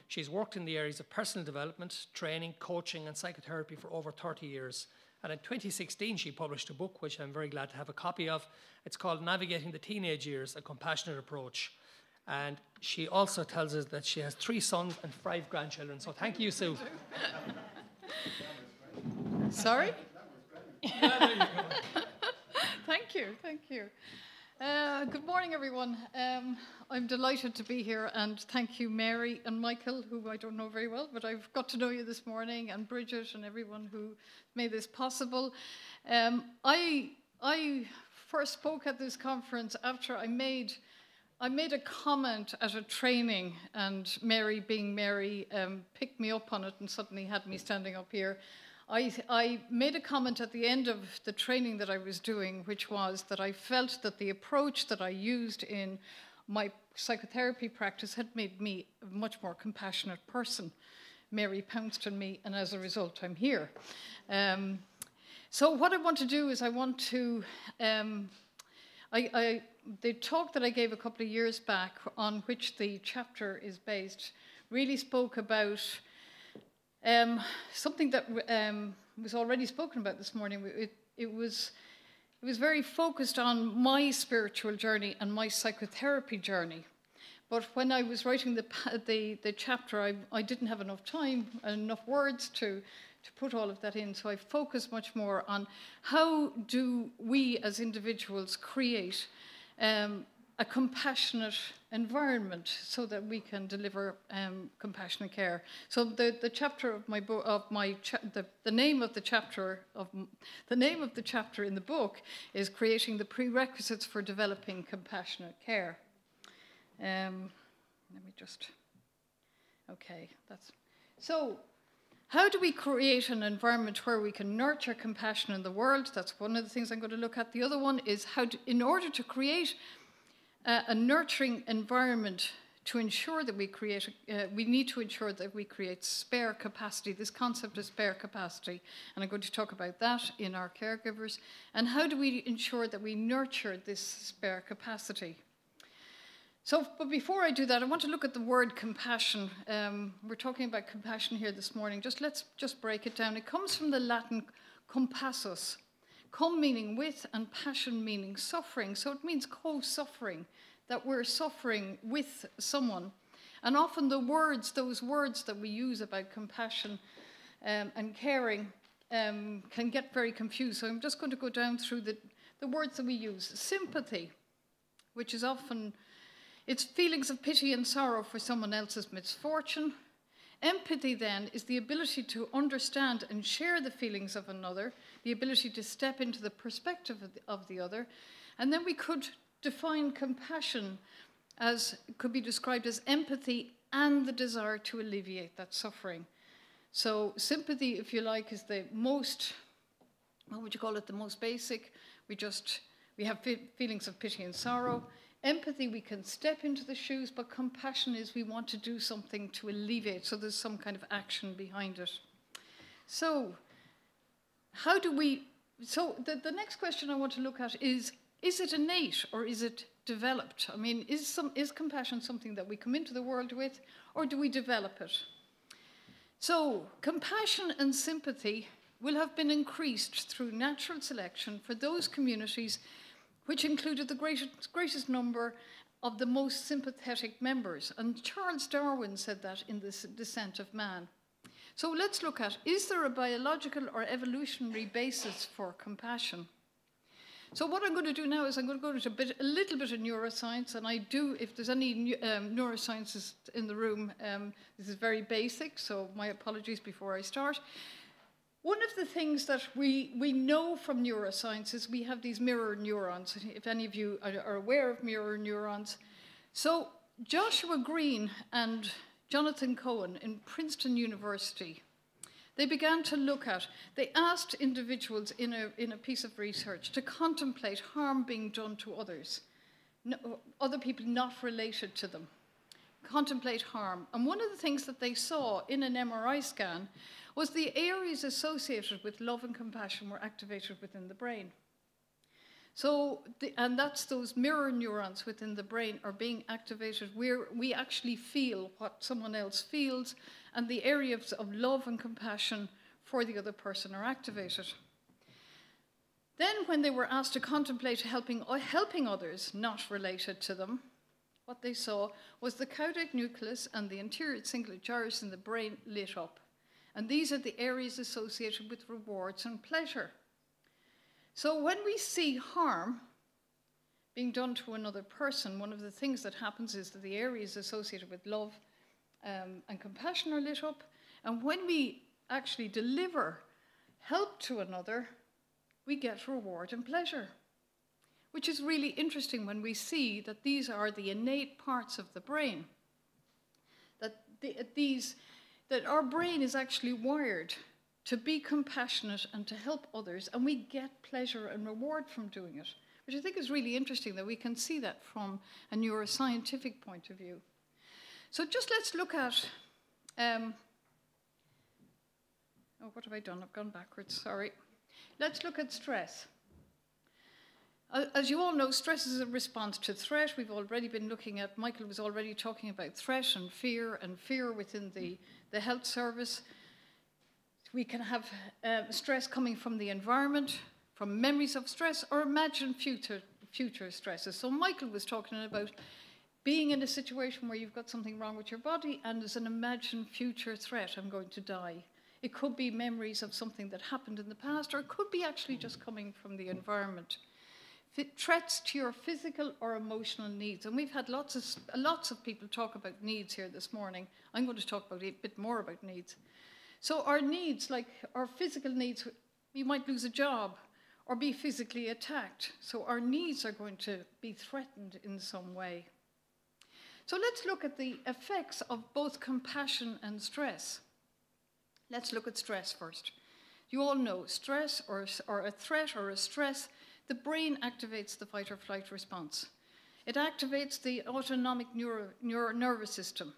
She's worked in the areas of personal development, training, coaching and psychotherapy for over 30 years. And in 2016, she published a book, which I'm very glad to have a copy of. It's called Navigating the Teenage Years, A Compassionate Approach. And she also tells us that she has 3 sons and 5 grandchildren. So thank you, Sue. Sorry? Yeah, there you go. Thank you, thank you. Good morning, everyone. I'm delighted to be here, and thank you, Mary and Michael, who I don't know very well, but I've got to know you this morning, and Bridget and everyone who made this possible. I first spoke at this conference after I made a comment at a training, and Mary, being Mary, picked me up on it and suddenly had me standing up here. I made a comment at the end of the training that I was doing, which was that I felt that the approach that I used in my psychotherapy practice had made me a much more compassionate person. Mary pounced on me, and as a result, I'm here. So what I want to do is I want to... the talk that I gave a couple of years back, on which the chapter is based, really spoke about something that was already spoken about this morning. It was very focused on my spiritual journey and my psychotherapy journey. But when I was writing the chapter, I didn't have enough time and enough words to put all of that in. So I focused much more on how do we as individuals create a compassionate environment so that we can deliver compassionate care. So the chapter of my book, the name of the chapter in the book is Creating the Prerequisites for Developing Compassionate Care. Let me just. Okay, that's so. How do we create an environment where we can nurture compassion in the world? That's one of the things I'm going to look at. The other one is in order to create a nurturing environment, to ensure that we need to ensure that we create spare capacity, this concept of spare capacity. And I'm going to talk about that in our caregivers. And how do we ensure that we nurture this spare capacity? So, but before I do that, I want to look at the word compassion. We're talking about compassion here this morning. Let's break it down. It comes from the Latin compassus. Cum meaning with and passion meaning suffering. So it means co-suffering, that we're suffering with someone. And often those words that we use about compassion and caring can get very confused. So I'm just going to go down through the words that we use. Sympathy, which is often, it's feelings of pity and sorrow for someone else's misfortune. Empathy then is the ability to understand and share the feelings of another, the ability to step into the perspective of the other. And then we could define compassion as, it could be described as empathy and the desire to alleviate that suffering. So sympathy, if you like, is the most, what would you call it, the most basic. We have feelings of pity and sorrow. Empathy, we can step into the shoes, but compassion is we want to do something to alleviate, so there's some kind of action behind it. So how do we, so the next question I want to look at is it innate or is it developed? I mean, is compassion something that we come into the world with, or do we develop it? So compassion and sympathy will have been increased through natural selection for those communities which included the greatest number of the most sympathetic members. And Charles Darwin said that in The Descent of Man. So let's look at, is there a biological or evolutionary basis for compassion? So what I'm going to do now is I'm going to go into a little bit of neuroscience, and I do, if there's any neuroscientists in the room, this is very basic, so my apologies before I start. One of the things that we know from neuroscience is we have these mirror neurons, if any of you are aware of mirror neurons. So Joshua Green and Jonathan Cohen in Princeton University, they began to look at, they asked individuals in a piece of research to contemplate harm being done to others, other people not related to them. Contemplate harm. And one of the things that they saw in an MRI scan was the areas associated with love and compassion were activated within the brain. So, and that's those mirror neurons within the brain are being activated where we actually feel what someone else feels, and the areas of love and compassion for the other person are activated. Then when they were asked to contemplate helping others not related to them, what they saw was the caudate nucleus and the anterior cingulate gyrus in the brain lit up. And these are the areas associated with rewards and pleasure. So when we see harm being done to another person, one of the things that happens is that the areas associated with love and compassion are lit up. And when we actually deliver help to another, we get reward and pleasure, which is really interesting when we see that these are the innate parts of the brain, that our brain is actually wired to be compassionate and to help others, and we get pleasure and reward from doing it, which I think is really interesting that we can see that from a neuroscientific point of view. So just let's look at, what have I done? I've gone backwards, sorry. Let's look at stress. As you all know, stress is a response to threat. We've already been looking at, Michael was already talking about threat and fear within the health service. We can have stress coming from the environment, from memories of stress, or imagine future stresses. So Michael was talking about being in a situation where you've got something wrong with your body and there's an imagined future threat, I'm going to die. It could be memories of something that happened in the past, or it could be actually just coming from the environment. Threats to your physical or emotional needs. And we've had lots of people talk about needs here this morning. I'm going to talk about a bit more about needs. So our needs, like our physical needs, we might lose a job or be physically attacked. So our needs are going to be threatened in some way. So let's look at the effects of both compassion and stress. Let's look at stress first. You all know stress or a threat or a stress, the brain activates the fight or flight response. It activates the autonomic nervous system.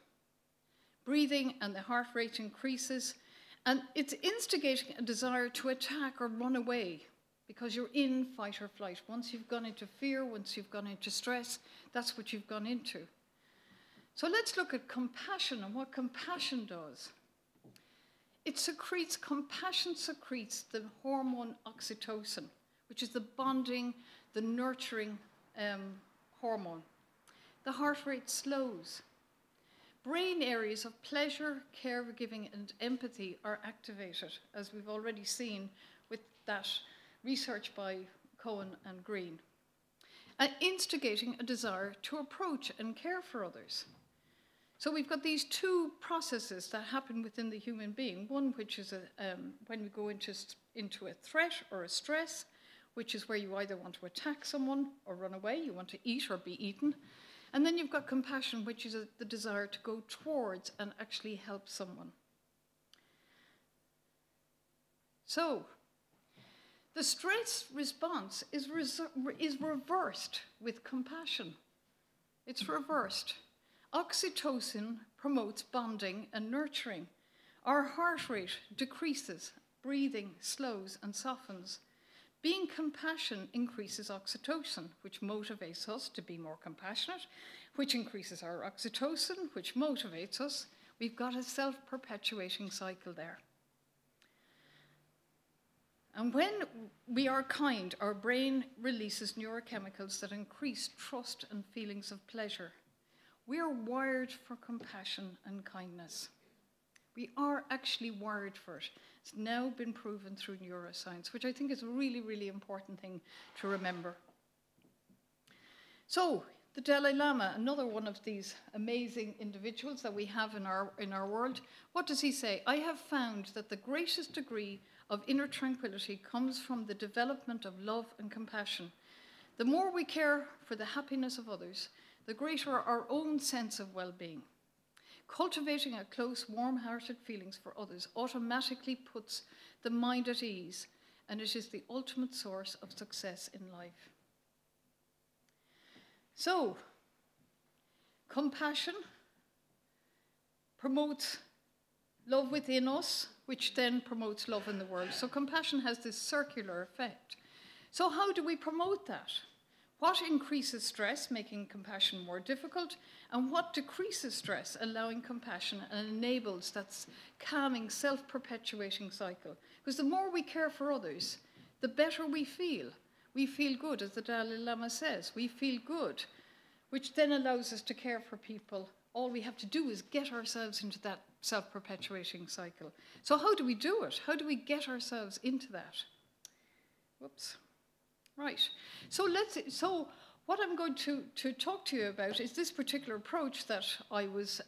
Breathing and the heart rate increases, and it's instigating a desire to attack or run away because you're in fight or flight. Once you've gone into fear, once you've gone into stress, that's what you've gone into. So let's look at compassion and what compassion does. Compassion secretes the hormone oxytocin, which is the bonding, the nurturing hormone. The heart rate slows. Brain areas of pleasure, caregiving, and empathy are activated, as we've already seen with that research by Cohen and Green, and instigating a desire to approach and care for others. So we've got these two processes that happen within the human being. One, which is when we go into a threat or a stress, which is where you either want to attack someone or run away, you want to eat or be eaten. And then you've got compassion, which is the desire to go towards and actually help someone. So, the stress response is reversed with compassion. It's reversed. Oxytocin promotes bonding and nurturing. Our heart rate decreases, breathing slows and softens. Being compassionate increases oxytocin, which motivates us to be more compassionate, which increases our oxytocin, which motivates us. We've got a self-perpetuating cycle there. And when we are kind, our brain releases neurochemicals that increase trust and feelings of pleasure. We are wired for compassion and kindness. We are actually wired for it. It's now been proven through neuroscience, which I think is a really, really important thing to remember. So, the Dalai Lama, another one of these amazing individuals that we have in our world, what does he say? I have found that the greatest degree of inner tranquility comes from the development of love and compassion. The more we care for the happiness of others, the greater our own sense of well-being. Cultivating a close, warm-hearted feelings for others automatically puts the mind at ease, and it is the ultimate source of success in life. So, compassion promotes love within us, which then promotes love in the world. So compassion has this circular effect. So how do we promote that? What increases stress, making compassion more difficult, and what decreases stress, allowing compassion and enables that calming, self-perpetuating cycle? Because the more we care for others, the better we feel. We feel good, as the Dalai Lama says. We feel good, which then allows us to care for people. All we have to do is get ourselves into that self-perpetuating cycle. So how do we do it? How do we get ourselves into that? Whoops. Right. So what I'm going to talk to you about is this particular approach that I was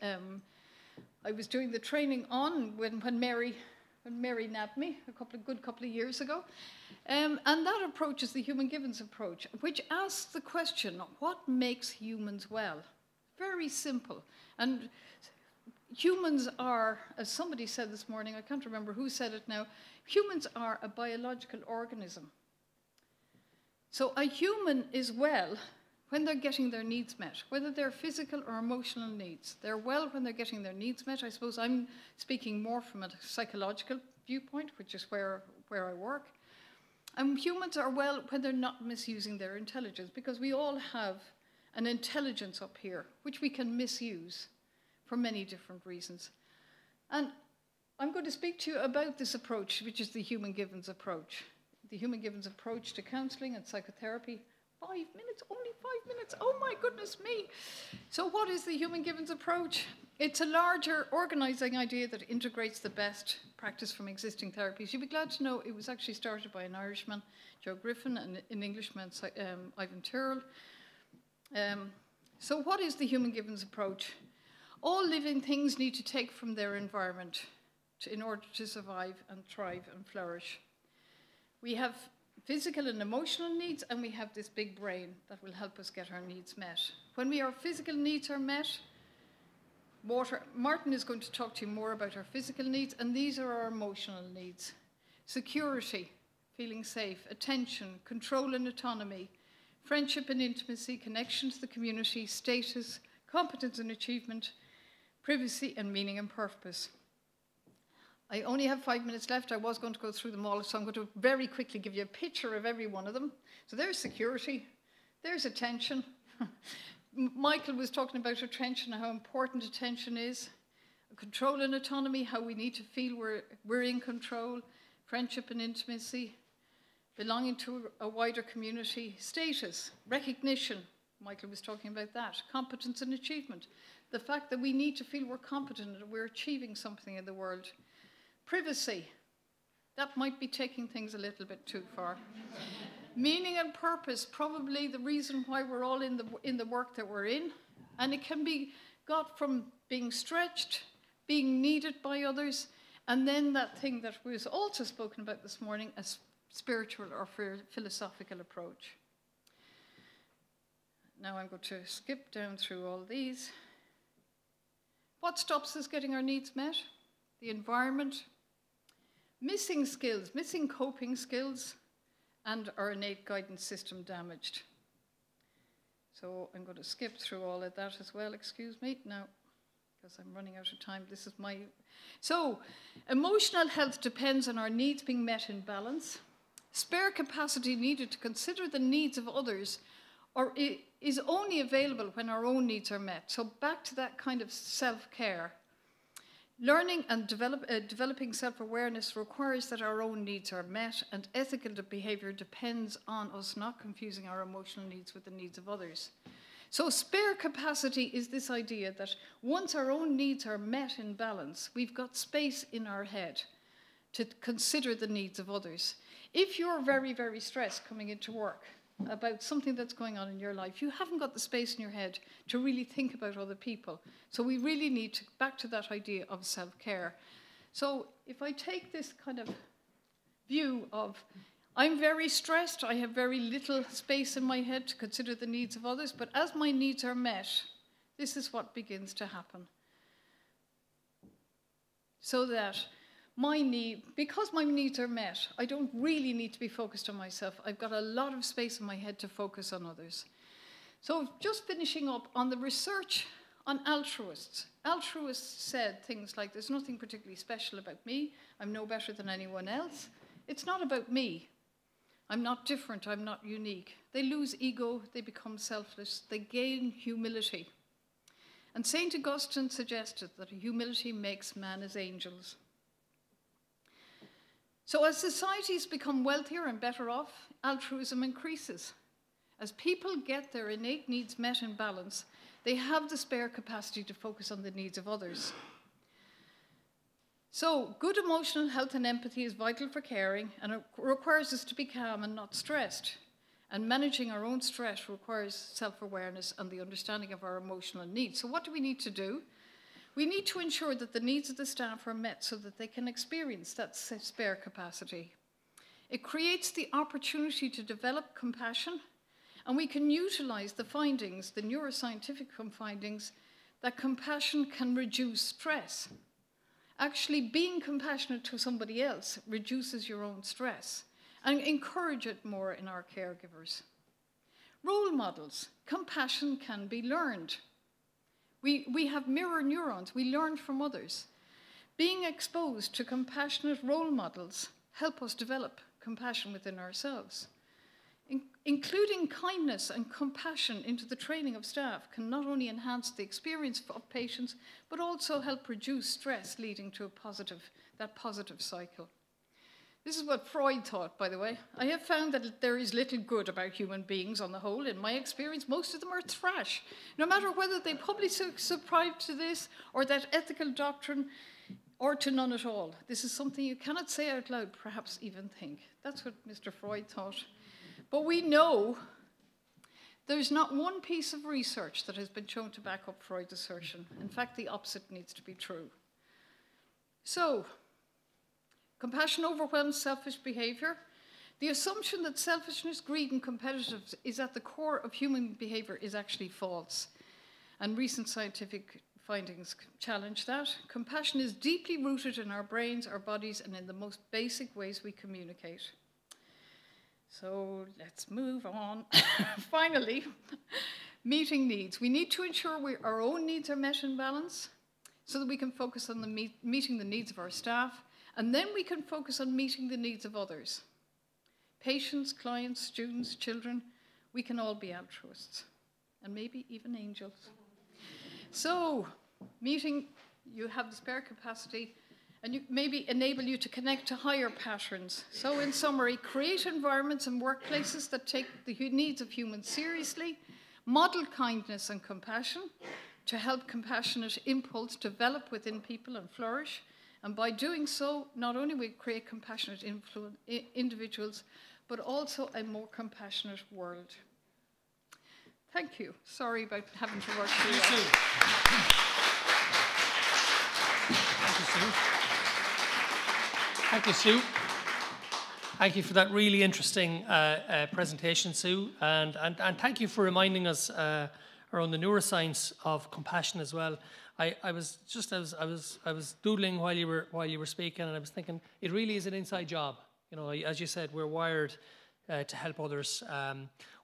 doing the training on when Mary nabbed me a good couple of years ago. And that approach is the Human Givens approach, which asks the question, what makes humans well? Very simple. And humans are, as somebody said this morning, I can't remember who said it now, humans are a biological organism. So a human is well when they're getting their needs met, whether they're physical or emotional needs. They're well when they're getting their needs met. I suppose I'm speaking more from a psychological viewpoint, which is where I work. And humans are well when they're not misusing their intelligence, because we all have an intelligence up here, which we can misuse for many different reasons. And I'm going to speak to you about this approach, which is the Human Givens approach. The Human Givens approach to counselling and psychotherapy. 5 minutes, only 5 minutes, oh my goodness me. So what is the Human Givens approach? It's a larger organising idea that integrates the best practice from existing therapies. You'll be glad to know it was actually started by an Irishman, Joe Griffin, and an Englishman, Ivan Tyrrell. So what is the Human Givens approach? All living things need to take from their environment in order to survive and thrive and flourish. We have physical and emotional needs, and we have this big brain that will help us get our needs met. When our physical needs are met, Martin is going to talk to you more about our physical needs, and these are our emotional needs. Security, feeling safe, attention, control and autonomy, friendship and intimacy, connection to the community, status, competence and achievement, privacy and meaning and purpose. I only have 5 minutes left. I was going to go through them all, so I'm going to very quickly give you a picture of every one of them. So there's security, there's attention. Michael was talking about attention, how important attention is. Control and autonomy, how we need to feel we're in control. Friendship and intimacy. Belonging to a wider community. Status, recognition. Michael was talking about that. Competence and achievement. The fact that we need to feel we're competent and we're achieving something in the world. Privacy. That might be taking things a little bit too far. Meaning and purpose, probably the reason why we're all in the work that we're in. And it can be got from being stretched, being needed by others, and then that thing that was also spoken about this morning, a spiritual or philosophical approach. Now I'm going to skip down through all these. What stops us getting our needs met? The environment, missing skills, missing coping skills, and our innate guidance system damaged. So I'm going to skip through all of that as well, excuse me, now, because I'm running out of time. This is my... So, emotional health depends on our needs being met in balance. Spare capacity needed to consider the needs of others or is only available when our own needs are met. So back to that kind of self-care. Learning and developing self-awareness requires that our own needs are met, and ethical behaviour depends on us not confusing our emotional needs with the needs of others. So spare capacity is this idea that once our own needs are met in balance, we've got space in our head to consider the needs of others. If you're very, very stressed coming into work about something that's going on in your life, you haven't got the space in your head to really think about other people. So we really need to back to that idea of self-care. So if I take this kind of view of, I'm very stressed, I have very little space in my head to consider the needs of others, but as my needs are met, this is what begins to happen. So that because my needs are met, I don't really need to be focused on myself. I've got a lot of space in my head to focus on others. So just finishing up on the research on altruists. Altruists said things like, there's nothing particularly special about me. I'm no better than anyone else. It's not about me. I'm not different. I'm not unique. They lose ego. They become selfless. They gain humility. And St. Augustine suggested that humility makes man as angels. So as societies become wealthier and better off, altruism increases. As people get their innate needs met in balance, they have the spare capacity to focus on the needs of others. So good emotional health and empathy is vital for caring, and it requires us to be calm and not stressed. And managing our own stress requires self-awareness and the understanding of our emotional needs. So what do we need to do? We need to ensure that the needs of the staff are met so that they can experience that spare capacity. It creates the opportunity to develop compassion, and we can utilize the findings, the neuroscientific findings, that compassion can reduce stress. Actually, being compassionate to somebody else reduces your own stress, and encourage it more in our caregivers. Role models. Compassion can be learned. We have mirror neurons. We learn from others. Being exposed to compassionate role models help us develop compassion within ourselves. Including kindness and compassion into the training of staff can not only enhance the experience of patients, but also help reduce stress, leading to that positive cycle. This is what Freud thought, by the way. I have found that there is little good about human beings on the whole. In my experience, most of them are trash. No matter whether they publicly subscribe to this or that ethical doctrine, or to none at all. This is something you cannot say out loud, perhaps even think. That's what Mr. Freud thought. But we know there's not one piece of research that has been shown to back up Freud's assertion. In fact, the opposite needs to be true. So, compassion overwhelms selfish behavior. The assumption that selfishness, greed, and competitiveness is at the core of human behavior is actually false. And recent scientific findings challenge that. Compassion is deeply rooted in our brains, our bodies, and in the most basic ways we communicate. So let's move on. Finally, meeting needs. We need to ensure our own needs are met in balance so that we can focus on meeting the needs of our staff, and then we can focus on meeting the needs of others. Patients, clients, students, children, we can all be altruists, and maybe even angels. So, meeting, you have the spare capacity, and maybe enable you to connect to higher patterns. So in summary, create environments and workplaces that take the needs of humans seriously, model kindness and compassion to help compassionate impulse develop within people and flourish. And by doing so, not only will we create compassionate individuals, but also a more compassionate world. Thank you. Sorry about having to work through that. Thank you, Sue. Thank you, Sue. Thank you for that really interesting presentation, Sue, and thank you for reminding us around the neuroscience of compassion as well. I was doodling while you were speaking, and I was thinking it really is an inside job. You know, as you said, we're wired to help others.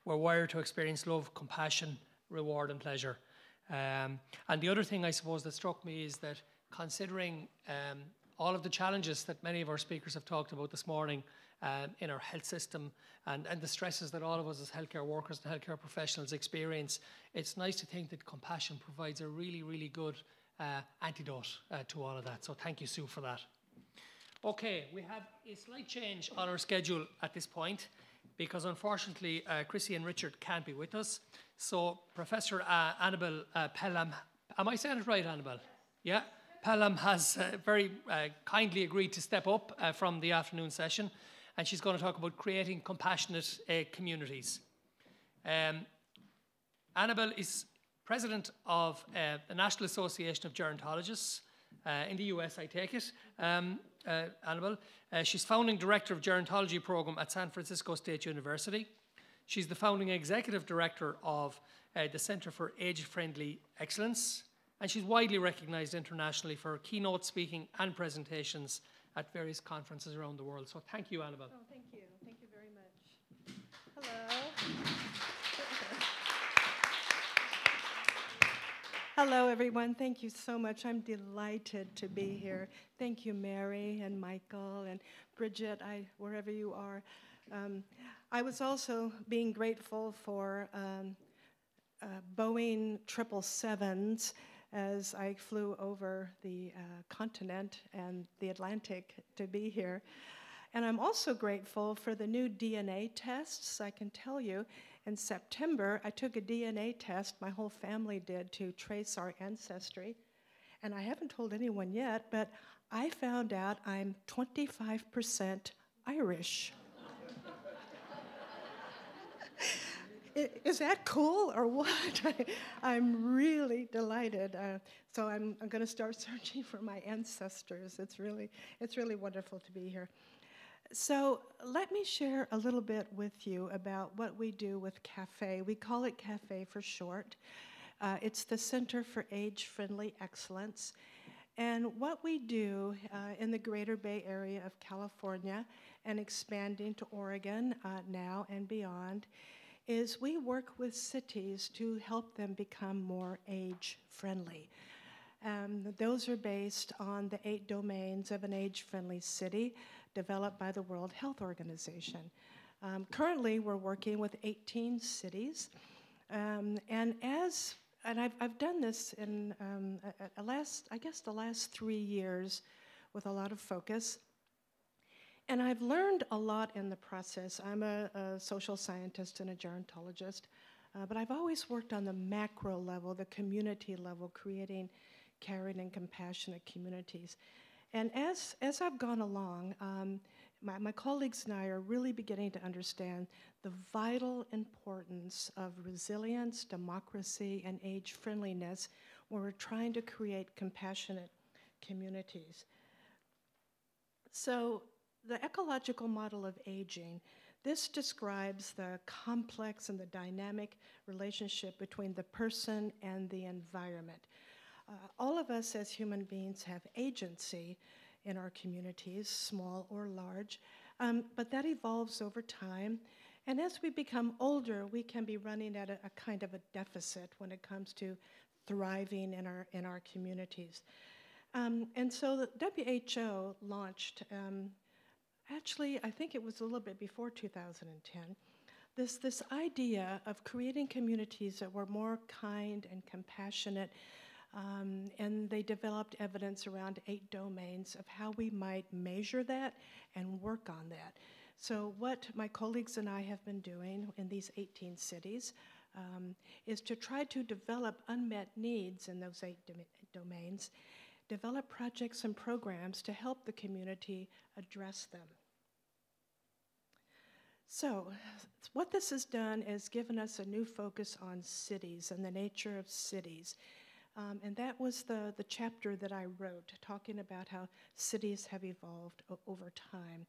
We're wired to experience love, compassion, reward, and pleasure. And the other thing I suppose that struck me is that considering all of the challenges that many of our speakers have talked about this morning in our health system and the stresses that all of us as healthcare workers and healthcare professionals experience, it's nice to think that compassion provides a really, really good antidote to all of that. So thank you, Sue, for that. Okay, we have a slight change on our schedule at this point because unfortunately Chrissy and Richard can't be with us. So Professor Annabel Pelham, am I saying it right, Annabel? Yeah? Pelham has very kindly agreed to step up from the afternoon session, and she's going to talk about creating compassionate communities. Annabel is president of the National Association of Gerontologists in the US, I take it. Annabel. She's founding director of gerontology program at San Francisco State University. She's the founding executive director of the Center for Age-Friendly Excellence, and she's widely recognized internationally for her keynote speaking and presentations at various conferences around the world. So thank you, Annabel. Oh, thank you. Thank you very much. Hello. Hello, everyone. Thank you so much. I'm delighted to be here. Thank you, Mary and Michael and Bridget, wherever you are. I was also being grateful for Boeing 777s as I flew over the continent and the Atlantic to be here. And I'm also grateful for the new DNA tests. I can tell you, in September, I took a DNA test, my whole family did, to trace our ancestry. And I haven't told anyone yet, but I found out I'm 25% Irish. Is that cool or what? I'm really delighted. So I'm going to start searching for my ancestors. It's really wonderful to be here. So let me share a little bit with you about what we do with CAFE. We call it CAFE for short. It's the Center for Age-Friendly Excellence. And what we do in the Greater Bay Area of California and expanding to Oregon now and beyond is we work with cities to help them become more age-friendly. Those are based on the 8 domains of an age-friendly city developed by the World Health Organization. Currently, we're working with 18 cities, and I've done this in the last 3 years with a lot of focus. And I've learned a lot in the process. I'm a social scientist and a gerontologist, but I've always worked on the macro level, the community level, creating caring and compassionate communities. And as I've gone along, my colleagues and I are really beginning to understand the vital importance of resilience, democracy, and age-friendliness when we're trying to create compassionate communities. So the ecological model of aging, this describes the complex and the dynamic relationship between the person and the environment. All of us as human beings have agency in our communities, small or large, but that evolves over time. And as we become older, we can be running at a kind of a deficit when it comes to thriving in our communities. And so the WHO launched, actually, I think it was a little bit before 2010, this idea of creating communities that were more kind and compassionate, and they developed evidence around 8 domains of how we might measure that and work on that. So what my colleagues and I have been doing in these 18 cities is to try to develop unmet needs in those 8 domains, develop projects and programs to help the community address them. So what this has done is given us a new focus on cities and the nature of cities. And that was the chapter that I wrote, talking about how cities have evolved over time.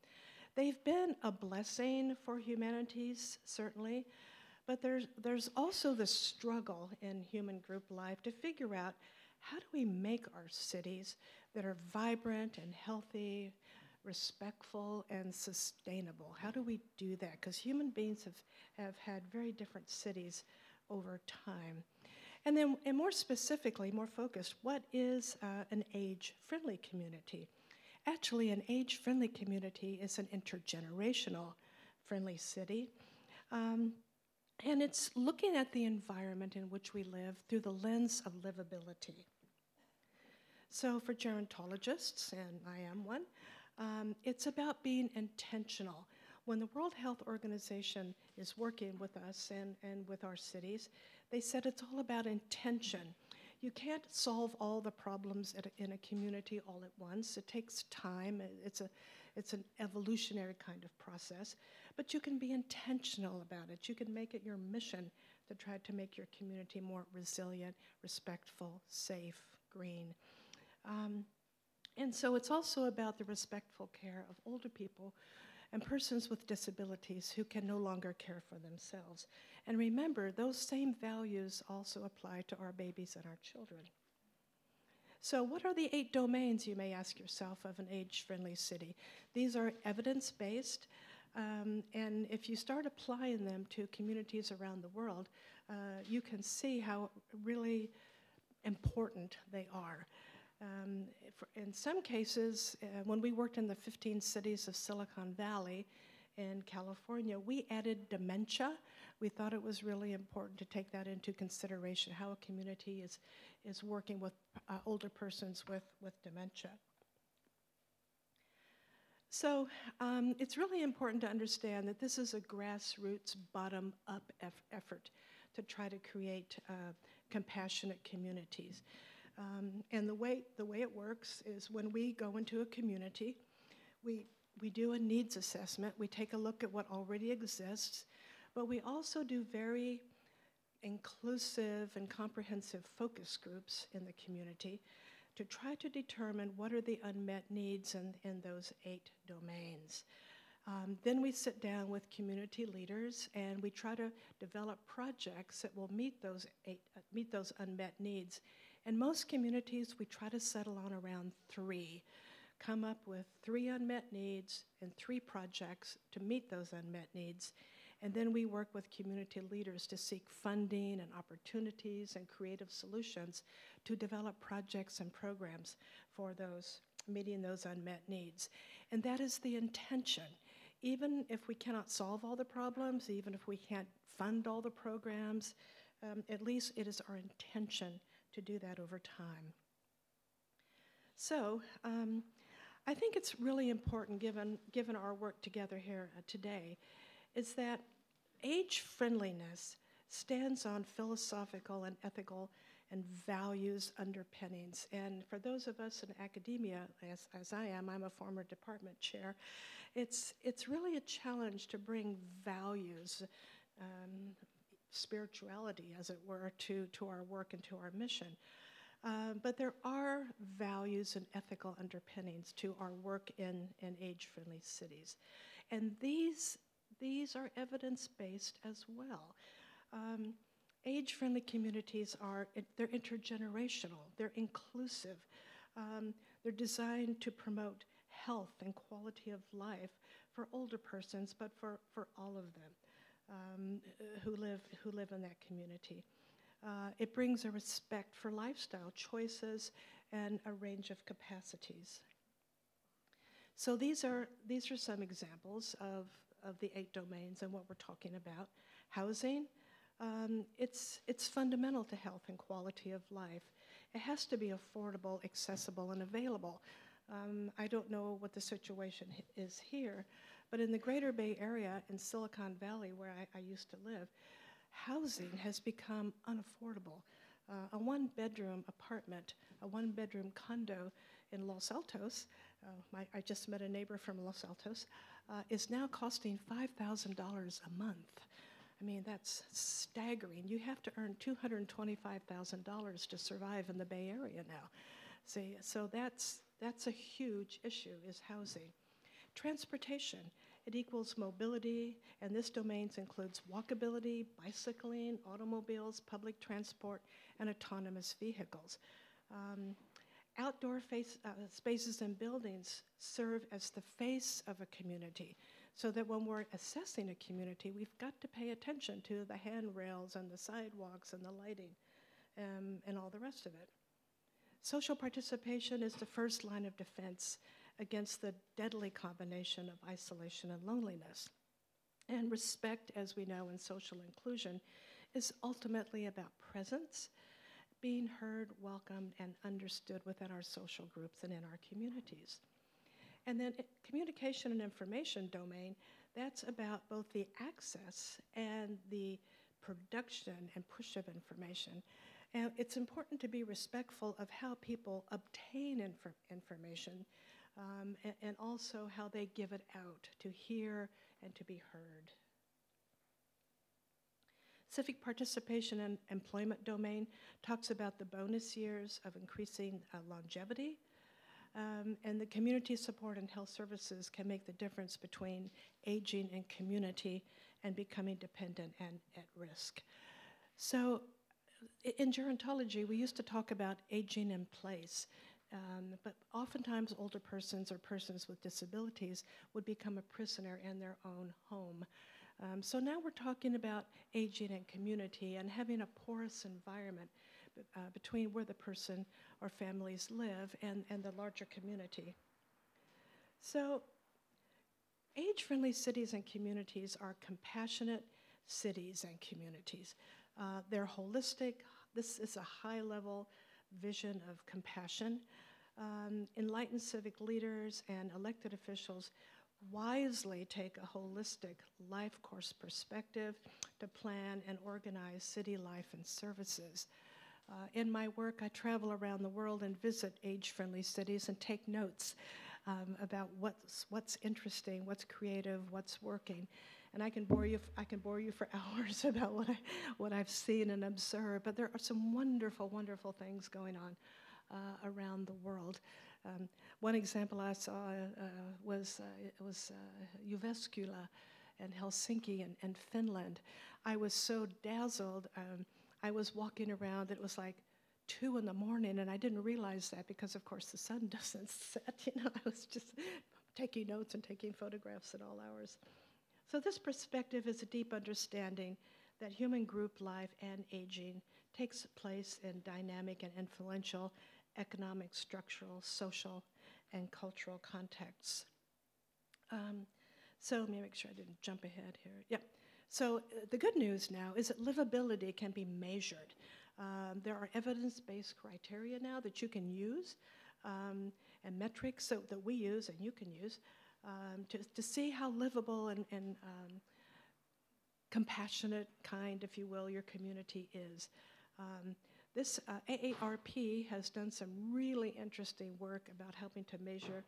They've been a blessing for humanities, certainly, but there's also the struggle in human group life to figure out how do we make our cities that are vibrant and healthy, respectful and sustainable? How do we do that? Because human beings have had very different cities over time. And then, and more specifically, more focused, what is an age-friendly community? Actually, an age-friendly community is an intergenerational friendly city. And it's looking at the environment in which we live through the lens of livability. So for gerontologists, and I am one, it's about being intentional. When the World Health Organization is working with us and with our cities, they said it's all about intention. You can't solve all the problems in a community all at once. It takes time. It's an evolutionary kind of process. But you can be intentional about it. You can make it your mission to try to make your community more resilient, respectful, safe, green. And so it's also about the respectful care of older people and persons with disabilities who can no longer care for themselves. And remember, those same values also apply to our babies and our children. So what are the 8 domains, you may ask yourself, of an age-friendly city? These are evidence-based, and if you start applying them to communities around the world, you can see how really important they are. In some cases, when we worked in the 15 cities of Silicon Valley in California, we added dementia. We thought it was really important to take that into consideration, how a community is working with older persons with dementia. So it's really important to understand that this is a grassroots, bottom-up effort to try to create compassionate communities. And the way it works is when we go into a community, we do a needs assessment. We take a look at what already exists, but we also do very inclusive and comprehensive focus groups in the community to try to determine what are the unmet needs in those 8 domains. Then we sit down with community leaders and we try to develop projects that will meet those unmet needs. In most communities, we try to settle on around 3, come up with 3 unmet needs and 3 projects to meet those unmet needs. And then we work with community leaders to seek funding and opportunities and creative solutions to develop projects and programs for meeting those unmet needs. And that is the intention. Even if we cannot solve all the problems, even if we can't fund all the programs, at least it is our intention to do that over time. So I think it's really important, given our work together here today, is that age friendliness stands on philosophical and ethical and values underpinnings. And for those of us in academia, as I am, I'm a former department chair, it's really a challenge to bring values, spirituality, as it were, to our work and to our mission. But there are values and ethical underpinnings to our work in age-friendly cities. And these are evidence-based as well. Age-friendly communities they're intergenerational, they're inclusive, they're designed to promote health and quality of life for older persons, but for all of them who live in that community. It brings a respect for lifestyle choices and a range of capacities. So these are some examples of the 8 domains and what we're talking about. Housing, it's fundamental to health and quality of life. It has to be affordable, accessible, and available. I don't know what the situation is here, but in the Greater Bay Area in Silicon Valley, where I used to live, housing has become unaffordable. A one-bedroom apartment, a one-bedroom condo in Los Altos, I just met a neighbor from Los Altos, is now costing $5,000 a month. I mean, that's staggering. You have to earn $225,000 to survive in the Bay Area now. See, so that's a huge issue, is housing. Transportation, it equals mobility, and this domain includes walkability, bicycling, automobiles, public transport, and autonomous vehicles. Outdoor spaces and buildings serve as the face of a community, so that when we're assessing a community, we've got to pay attention to the handrails and the sidewalks and the lighting and all the rest of it. Social participation is the first line of defense against the deadly combination of isolation and loneliness. And respect, as we know in social inclusion, is ultimately about presence, being heard, welcomed, and understood within our social groups and in our communities. And then communication and information domain, that's about both the access and the production and push of information. And it's important to be respectful of how people obtain information and also how they give it out to hear and to be heard. Civic participation and employment domain talks about the bonus years of increasing longevity, and the community support and health services can make the difference between aging in community and becoming dependent and at risk. So in gerontology, we used to talk about aging in place, but oftentimes older persons or persons with disabilities would become a prisoner in their own home. So now we're talking about aging in community and having a porous environment between where the person or families live and the larger community. So age-friendly cities and communities are compassionate cities and communities. They're holistic. This is a high-level vision of compassion. Enlightened civic leaders and elected officials wisely take a holistic life course perspective to plan and organize city life and services. In my work, I travel around the world and visit age-friendly cities and take notes about what's interesting, what's creative, what's working. And I can bore you for hours about what I've seen and observed. But there are some wonderful, wonderful things going on around the world. One example I saw was Jyväskylä and Helsinki and Finland. I was so dazzled. I was walking around. It was like 2 in the morning, and I didn't realize that because, of course, the sun doesn't set. You know, I was just taking notes and taking photographs at all hours. So this perspective is a deep understanding that human group life and aging takes place in dynamic and influential economic, structural, social, and cultural contexts. So let me make sure I didn't jump ahead here. Yep. So the good news now is that livability can be measured. There are evidence-based criteria now that you can use and metrics that we use and you can use to see how livable and compassionate, kind, if you will, your community is. This AARP has done some really interesting work about helping to measure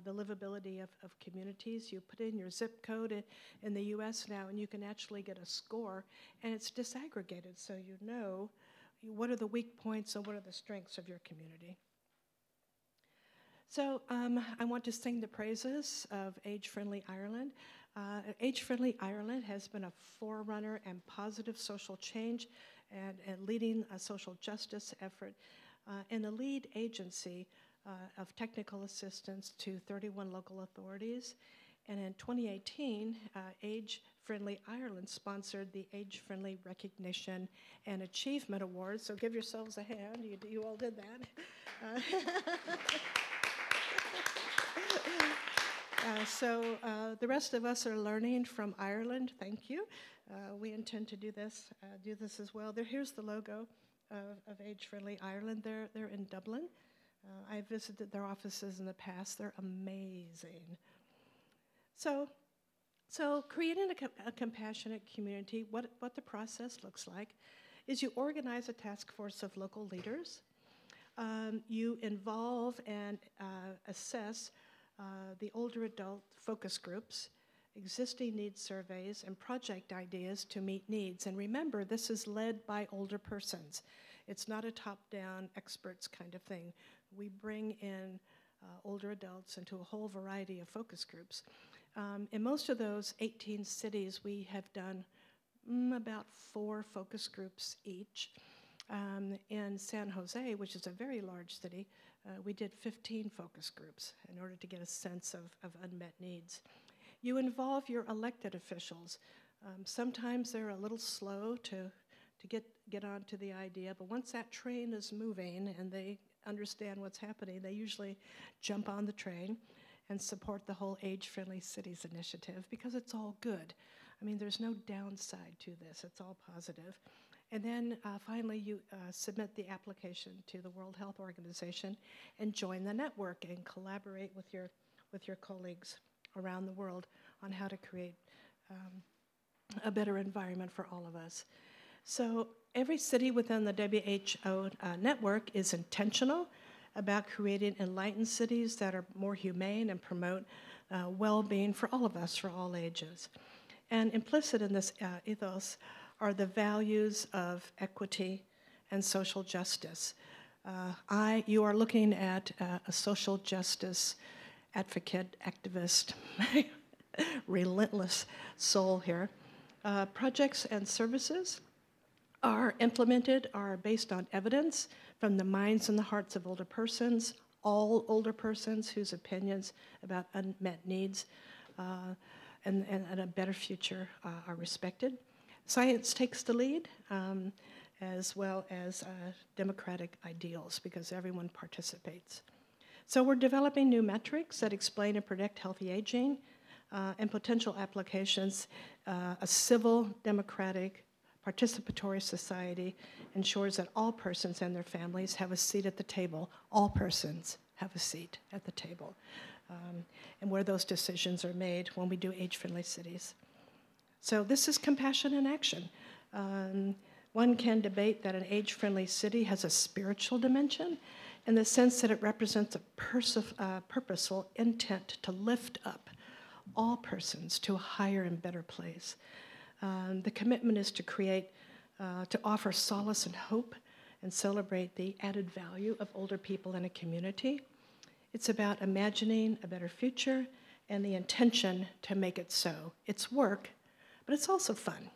the livability of communities. You put in your zip code in the US now, and you can actually get a score, and it's disaggregated, so you know what are the weak points and what are the strengths of your community. So I want to sing the praises of Age-Friendly Ireland. Age-Friendly Ireland has been a forerunner and positive social change and leading a social justice effort, and a lead agency of technical assistance to 31 local authorities. And in 2018, Age Friendly Ireland sponsored the Age Friendly Recognition and Achievement Awards. So give yourselves a hand. You all did that. So the rest of us are learning from Ireland. Thank you. We intend to do this as well. Here's the logo of Age Friendly Ireland. They're in Dublin. I visited their offices in the past. They're amazing. So creating a compassionate community, what the process looks like is you organize a task force of local leaders. You involve and assess the older adult focus groups, existing needs surveys, and project ideas to meet needs. And remember, this is led by older persons. It's not a top-down experts kind of thing. We bring in older adults into a whole variety of focus groups. In most of those 18 cities, we have done about 4 focus groups each. In San Jose, which is a very large city, we did 15 focus groups in order to get a sense of unmet needs. You involve your elected officials. Sometimes they're a little slow to get onto the idea, but once that train is moving and they understand what's happening, they usually jump on the train and support the whole Age-Friendly Cities initiative because it's all good. I mean, there's no downside to this. It's all positive. And then finally, you submit the application to the World Health Organization and join the network and collaborate with your colleagues around the world on how to create a better environment for all of us. So every city within the WHO network is intentional about creating enlightened cities that are more humane and promote well-being for all of us, for all ages. And implicit in this ethos are the values of equity and social justice. You are looking at a social justice advocate, activist, relentless soul here. Projects and services are based on evidence from the minds and the hearts of older persons, all older persons whose opinions about unmet needs and a better future are respected. Science takes the lead, as well as democratic ideals, because everyone participates. So we're developing new metrics that explain and predict healthy aging and potential applications. A civil, democratic, participatory society ensures that all persons and their families have a seat at the table. All persons have a seat at the table, and where those decisions are made when we do age-friendly cities. So this is compassion in action. One can debate that an age-friendly city has a spiritual dimension in the sense that it represents a purposeful intent to lift up all persons to a higher and better place. The commitment is to create, to offer solace and hope and celebrate the added value of older people in a community. It's about imagining a better future and the intention to make it so. It's work, but it's also fun.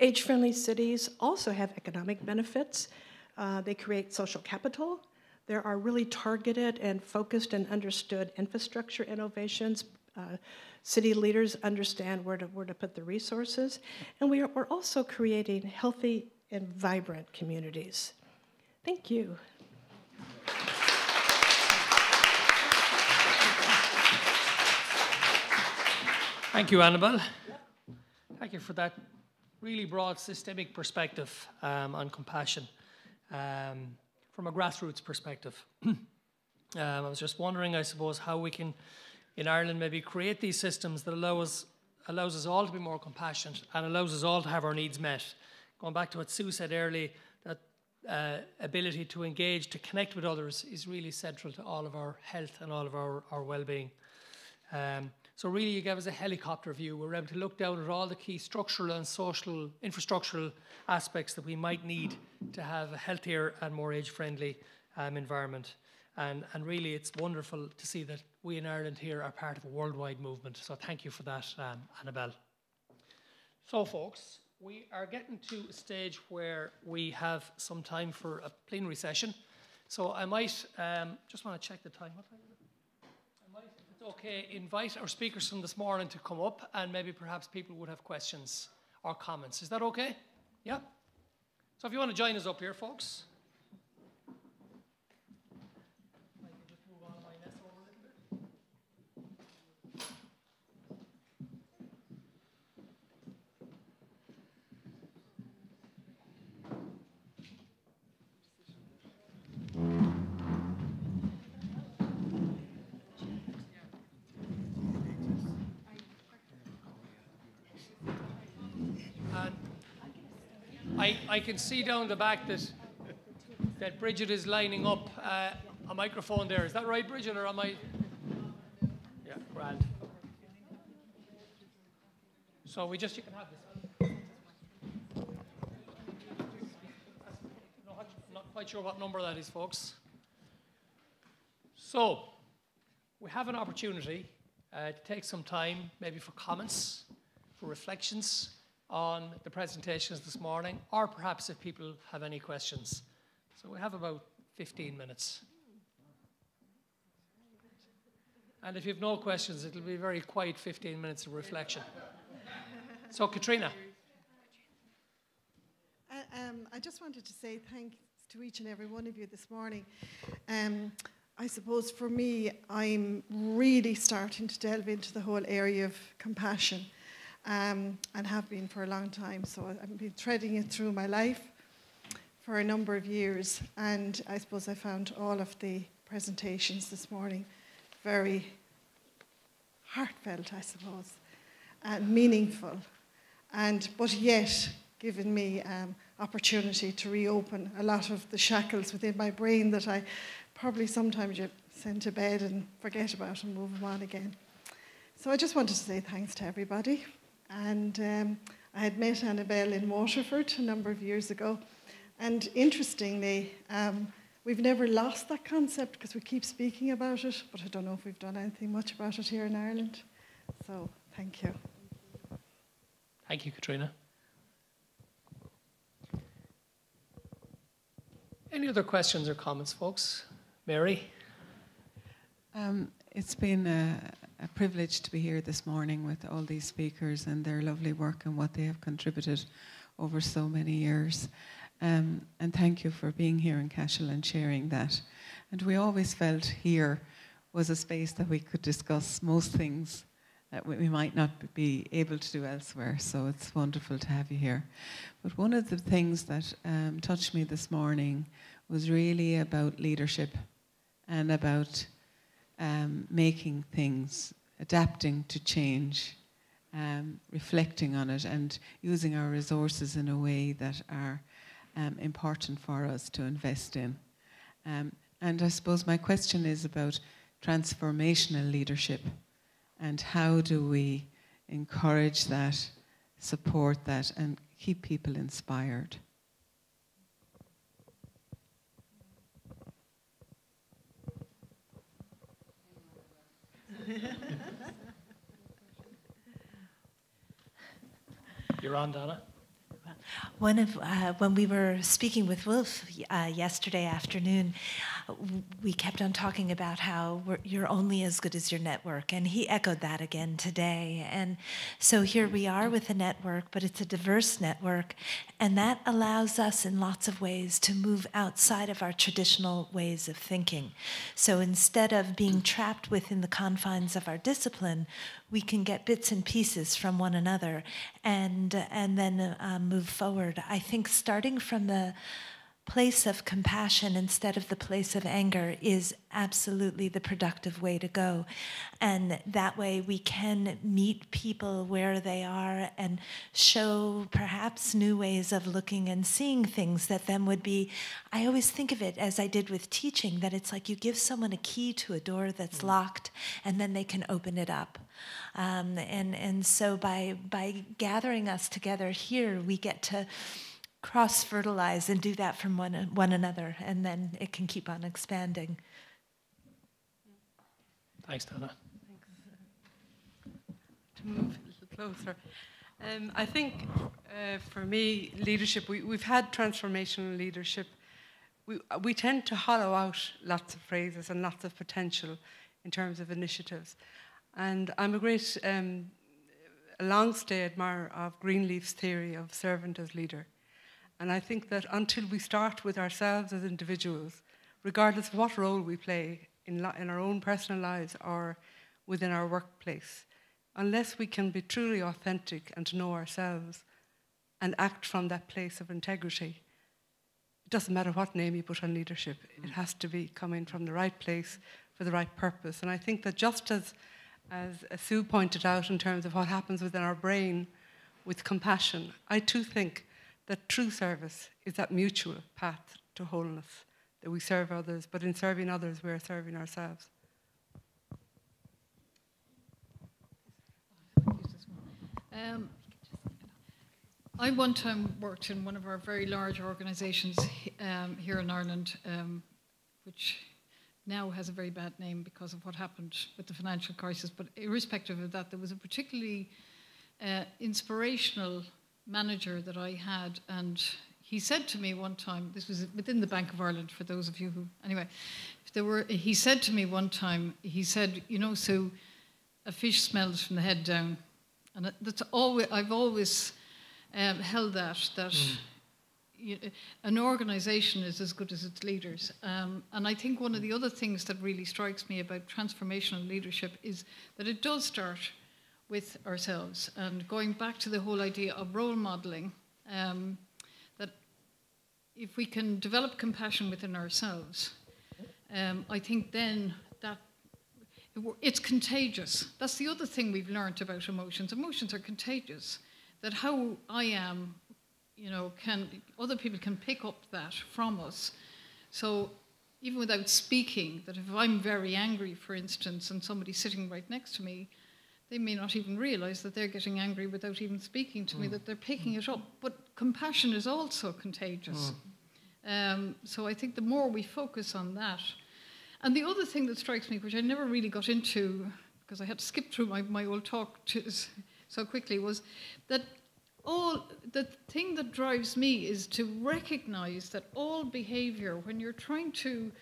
Age-friendly cities also have economic benefits. They create social capital. There are really targeted and focused and understood infrastructure innovations. City leaders understand where to put the resources. And we're also creating healthy and vibrant communities. Thank you. Thank you, Annabelle. Thank you for that really broad systemic perspective on compassion from a grassroots perspective. I was just wondering, I suppose, how we can, in Ireland, maybe create these systems that allows us all to be more compassionate and allows us all to have our needs met. Going back to what Sue said earlier, that ability to engage, to connect with others is really central to all of our health and all of our well-being. So really you gave us a helicopter view. We were able to look down at all the key structural and social infrastructural aspects that we might need to have a healthier and more age-friendly environment. And really it's wonderful to see that we in Ireland here are part of a worldwide movement. So thank you for that, Annabelle. So folks, we are getting to a stage where we have some time for a plenary session. So I might just want to check the time. What time is it? I might, if it's okay, invite our speakers from this morning to come up, and maybe perhaps people would have questions or comments. Is that okay? Yeah? So if you want to join us up here, folks. I can just move on my nest over a little bit. I can see down the back that Bridget is lining up a microphone there. Is that right, Bridget, or am I? Yeah, grand. So you can have this. I'm not quite sure what number that is, folks. So we have an opportunity to take some time, maybe for comments, for reflections on the presentations this morning, or perhaps if people have any questions. So we have about 15 minutes. And if you have no questions, it'll be a very quiet 15 minutes of reflection. So, Katrina. I just wanted to say thanks to each and every one of you this morning. I suppose for me, I'm really starting to delve into the whole area of compassion. And have been for a long time. So I've been threading it through my life for a number of years. And I suppose I found all of the presentations this morning very heartfelt, I suppose, and meaningful. But yet given me opportunity to reopen a lot of the shackles within my brain that I probably sometimes you send to bed and forget about and move them on again. So I just wanted to say thanks to everybody. And I had met Annabelle in Waterford a number of years ago. And interestingly, we've never lost that concept because we keep speaking about it, but I don't know if we've done anything much about it here in Ireland. So thank you. Thank you, Katrina. Any other questions or comments, folks? Mary? It's been a privilege to be here this morning with all these speakers and their lovely work and what they have contributed over so many years. And thank you for being here in Cashel and sharing that. And we always felt here was a space that we could discuss most things that we might not be able to do elsewhere. So it's wonderful to have you here. But one of the things that touched me this morning was really about leadership and about making things, adapting to change, reflecting on it and using our resources in a way that are important for us to invest in. And I suppose my question is about transformational leadership and how do we encourage that, support that and keep people inspired. You're on, Donna. When we were speaking with Wolf yesterday afternoon, we kept on talking about how you're only as good as your network, and he echoed that again today. And so here we are with a network, but it's a diverse network, and that allows us in lots of ways to move outside of our traditional ways of thinking. So instead of being trapped within the confines of our discipline, we can get bits and pieces from one another and then move forward. I think starting from the place of compassion instead of the place of anger is absolutely the productive way to go. And that way we can meet people where they are and show perhaps new ways of looking and seeing things that then would be, I always think of it as I did with teaching, that it's like you give someone a key to a door that's locked and then they can open it up. And so by gathering us together here, we get to cross-fertilize and do that from one another, and then it can keep on expanding. Thanks, Donna. To move a little closer. I think for me, leadership, we've had transformational leadership. We tend to hollow out lots of phrases and lots of potential in terms of initiatives. And I'm a great, a long-stay admirer of Greenleaf's theory of servant as leader. And I think that until we start with ourselves as individuals, regardless of what role we play in our own personal lives or within our workplace, unless we can be truly authentic and to know ourselves and act from that place of integrity, it doesn't matter what name you put on leadership, it has to be coming from the right place for the right purpose. And I think that just as Sue pointed out in terms of what happens within our brain with compassion, I too think that true service is that mutual path to wholeness, that we serve others, but in serving others, we're serving ourselves. I one time worked in one of our very large organisations here in Ireland, which now has a very bad name because of what happened with the financial crisis. But irrespective of that, there was a particularly inspirational manager that I had, and he said to me one time, this was within the Bank of Ireland, for those of you who, anyway, he said to me one time, he said, you know, Sue, a fish smells from the head down. And that's always, I've always held that an organisation is as good as its leaders. And I think one of the other things that really strikes me about transformational leadership is that it does start with ourselves. And going back to the whole idea of role modelling, that if we can develop compassion within ourselves, I think then that it's contagious. That's the other thing we've learned about emotions. Emotions are contagious. That how I am, you know, other people can pick up that from us. So even without speaking, that if I'm very angry, for instance, and somebody's sitting right next to me, they may not even realize that they're getting angry without even speaking to me, that they're picking it up. But compassion is also contagious. So I think the more we focus on that. And the other thing that strikes me, which I never really got into, because I had to skip through my old talk so quickly, was that the thing that drives me is to recognize that all behavior, when you're trying to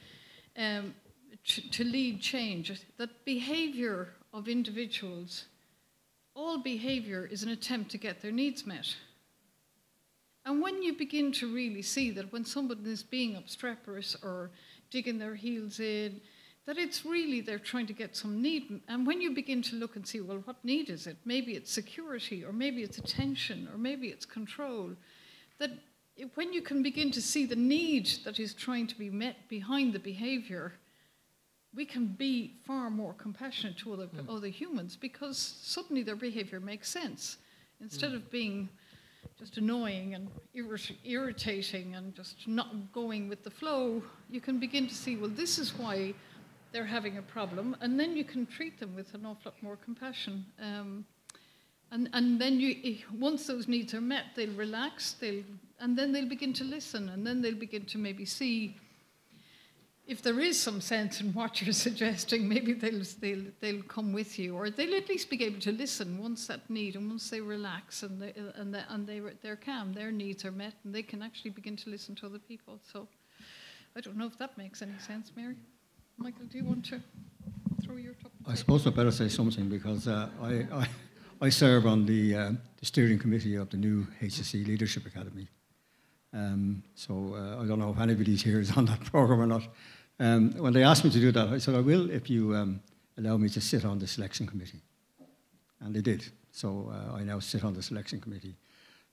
lead change, that behavior of individuals, all behavior is an attempt to get their needs met. And when you begin to really see that when somebody is being obstreperous or digging their heels in, that it's really they're trying to get some need. And when you begin to look and see, well, what need is it? Maybe it's security, or maybe it's attention, or maybe it's control. That when you can begin to see the need that is trying to be met behind the behavior, we can be far more compassionate to other humans, because suddenly their behavior makes sense. Instead of being just annoying and irritating and just not going with the flow, you can begin to see, well, this is why they're having a problem, and then you can treat them with an awful lot more compassion. And then once those needs are met, they'll relax, and then they'll begin to listen, and then they'll begin to maybe see if there is some sense in what you're suggesting. Maybe they'll come with you, or they'll at least be able to listen once that need, and once they relax and they're calm, their needs are met, and they can actually begin to listen to other people. So I don't know if that makes any sense, Mary. Michael, do you want to throw your top? I suppose I better say something, because I serve on the steering committee of the new HSE Leadership Academy. So I don't know if anybody's here is on that program or not. When they asked me to do that, I said, I will if you allow me to sit on the selection committee. And they did. So I now sit on the selection committee.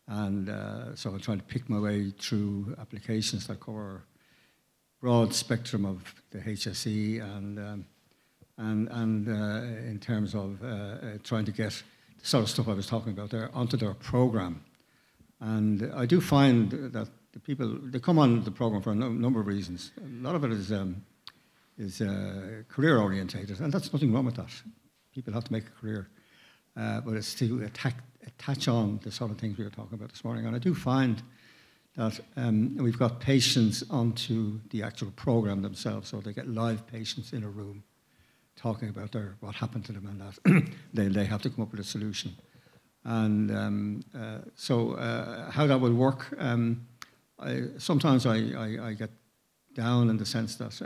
And so I'm trying to pick my way through applications that cover a broad spectrum of the HSE and in terms of trying to get the sort of stuff I was talking about there onto their program. And I do find that the people, they come on the program for a number of reasons. A lot of it is career orientated, and that's nothing wrong with that. People have to make a career. But it's to attach on the sort of things we were talking about this morning. And I do find that we've got patients onto the actual program themselves, so they get live patients in a room talking about what happened to them, and that they have to come up with a solution. And so how that will work, sometimes I get down in the sense that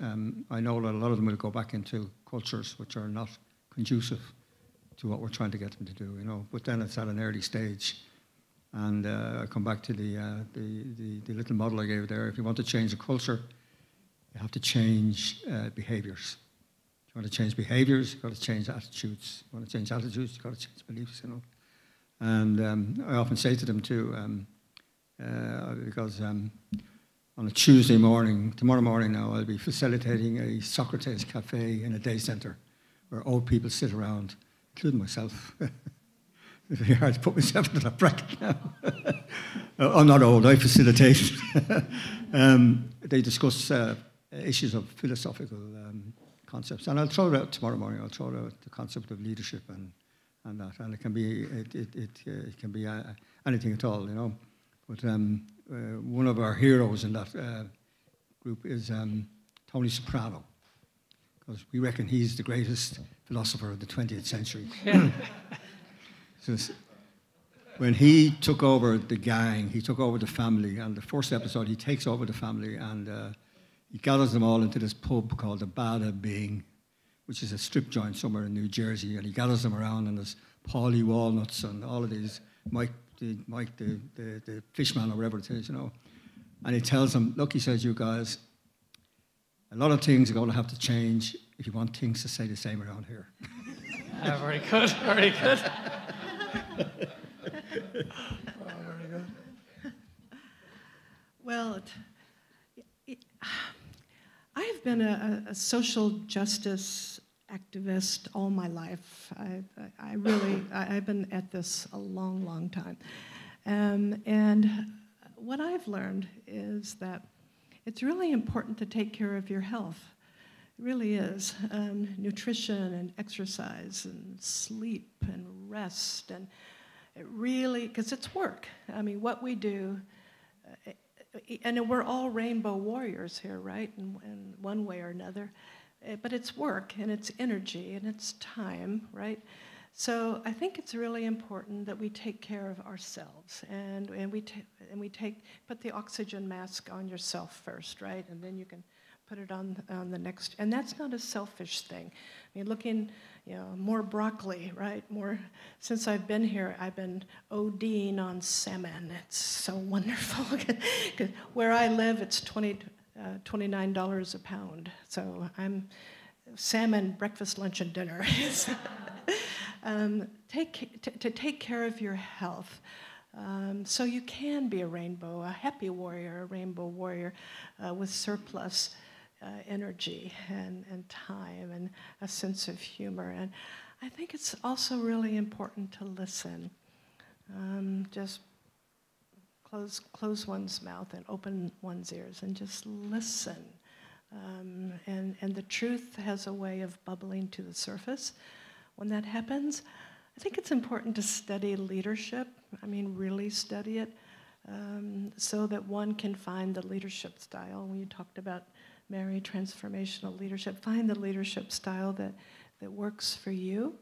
I know that a lot of them will go back into cultures which are not conducive to what we're trying to get them to do, you know. But then it's at an early stage. And I come back to the little model I gave there. If you want to change a culture, you have to change behaviours. If you want to change behaviours, you've got to change attitudes. If you want to change attitudes, you've got to change beliefs, you know. And I often say to them too, because on a Tuesday morning, tomorrow morning now, I'll be facilitating a Socrates cafe in a day centre where old people sit around, including myself. It's very hard to put myself into that bracket now. I'm not old, I facilitate. They discuss issues of philosophical concepts. And I'll throw it out tomorrow morning, I'll throw out the concept of leadership and that. And it can be, it can be anything at all, you know. But one of our heroes in that group is Tony Soprano, because we reckon he's the greatest philosopher of the 20th century. Yeah. When he took over the gang, he took over the family, and the first episode he takes over the family and he gathers them all into this pub called the Bada Bing, which is a strip joint somewhere in New Jersey, and he gathers them around, and there's Paulie Walnuts and all of these, Mike the fishman or whatever it is, you know. And he tells them, look, he says, you guys, a lot of things are going to have to change if you want things to stay the same around here. Very good, very good. Very good. Well, I've been a social justice activist all my life. I've been at this a long, long time. And what I've learned is that it's really important to take care of your health. It really is. Nutrition and exercise and sleep and rest. And it really, because it's work. I mean, what we do, and we're all rainbow warriors here, right? In one way or another. But it's work, and it's energy, and it's time, right? So I think it's really important that we take care of ourselves, and we put the oxygen mask on yourself first, right? And then you can put it on the next. And that's not a selfish thing. I mean, looking, you know, more broccoli, right? More. Since I've been here, I've been ODing on salmon. It's so wonderful. Where I live, it's $29 a pound. So I'm salmon breakfast, lunch, and dinner. Take care of your health. So you can be a happy warrior, a rainbow warrior with surplus energy and time and a sense of humor. And I think it's also really important to listen. Just close one's mouth and open one's ears and just listen. And the truth has a way of bubbling to the surface. When that happens, I think it's important to study leadership. I mean, really study it, so that one can find the leadership style. When you talked about, Mary, transformational leadership, find the leadership style that works for you.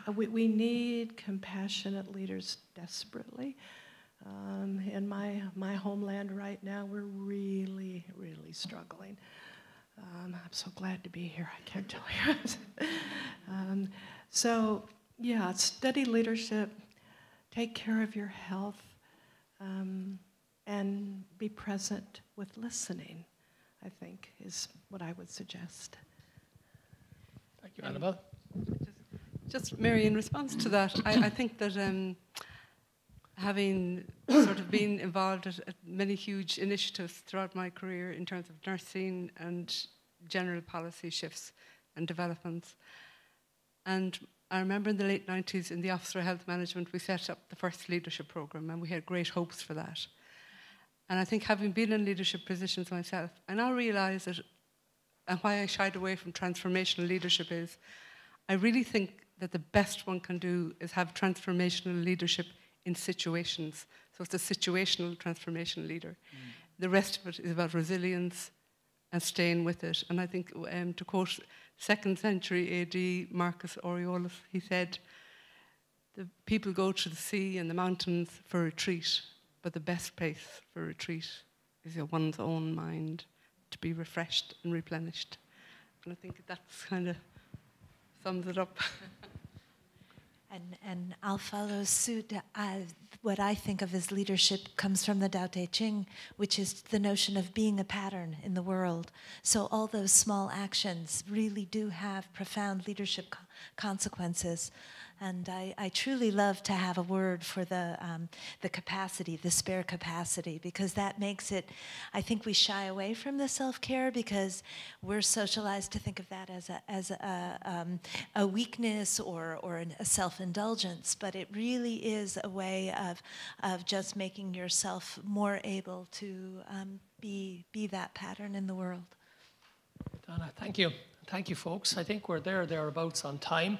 We need compassionate leaders desperately. In my homeland right now, we're really, really struggling. I'm so glad to be here, I can't tell you. So, yeah, study leadership, take care of your health, and be present with listening, I think, is what I would suggest. Thank you, Annabelle. Just Mary, in response to that, I think that having sort of been involved at many huge initiatives throughout my career in terms of nursing and general policy shifts and developments, and I remember in the late 90s in the Office for Health Management, we set up the first leadership programme, and we had great hopes for that. And I think, having been in leadership positions myself, I now realise that, and why I shied away from transformational leadership is, I really think that the best one can do is have transformational leadership in situations. So it's a situational transformation leader. The rest of it is about resilience and staying with it. And I think, to quote 2nd century AD Marcus Aurelius, he said, The people go to the sea and the mountains for retreat, but the best place for retreat is one's own mind, to be refreshed and replenished. And I think that's kind of sums it up. And I'll follow suit. What I think of as leadership comes from the Tao Te Ching, which is the notion of being a pattern in the world. So all those small actions really do have profound leadership consequences. And I truly love to have a word for the capacity, the spare capacity, because that makes it, I think we shy away from the self-care because we're socialized to think of that as a weakness or a self-indulgence, but it really is a way of just making yourself more able to be that pattern in the world. Donna, thank you. Thank you, folks. I think we're thereabouts on time.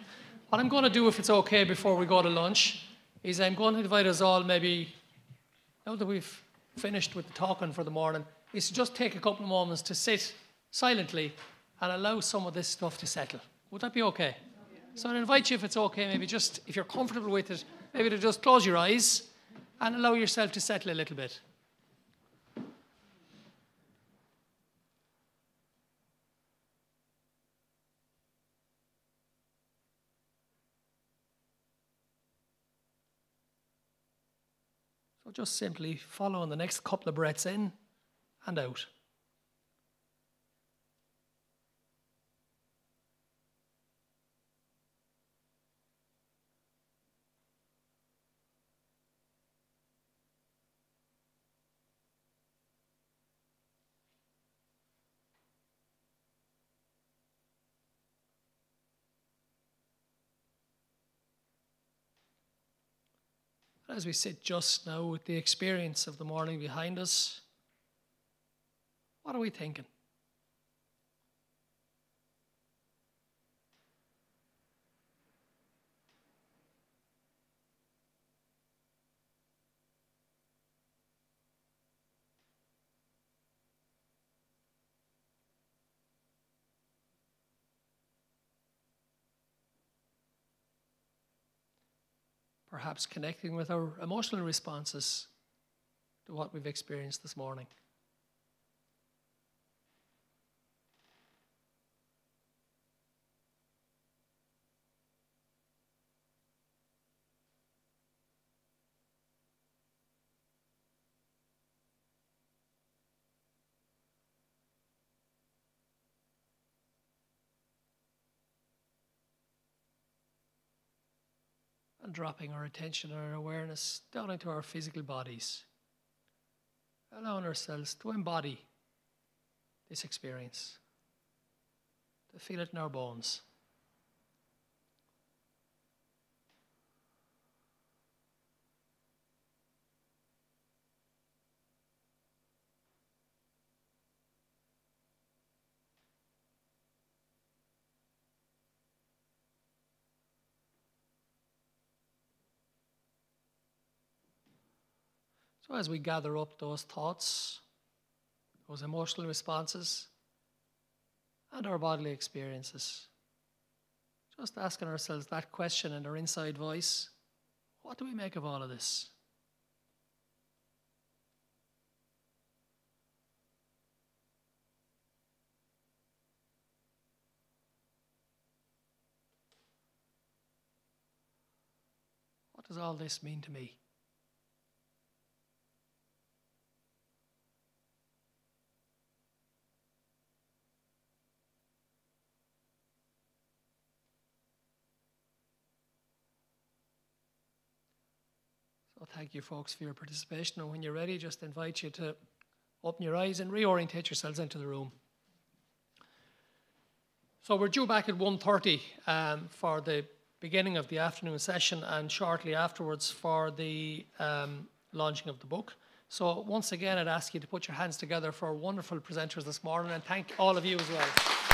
What I'm going to do, if it's okay, before we go to lunch, is I'm going to invite us all, maybe, now that we've finished with the talking for the morning, is to just take a couple of moments to sit silently and allow some of this stuff to settle. Would that be okay? So I'd invite you, if it's okay, maybe just, if you're comfortable with it, maybe to just close your eyes and allow yourself to settle a little bit. So just simply following the next couple of breaths in and out. As we sit just now with the experience of the morning behind us, what are we thinking? Perhaps connecting with our emotional responses to what we've experienced this morning. And dropping our attention and our awareness down into our physical bodies, allowing ourselves to embody this experience, to feel it in our bones. So as we gather up those thoughts, those emotional responses, and our bodily experiences, just asking ourselves that question in our inside voice, what do we make of all of this? What does all this mean to me? So thank you, folks, for your participation. And when you're ready, just invite you to open your eyes and reorientate yourselves into the room. So we're due back at 1:30 for the beginning of the afternoon session, and shortly afterwards for the launching of the book. So once again, I'd ask you to put your hands together for wonderful presenters this morning, and thank all of you as well.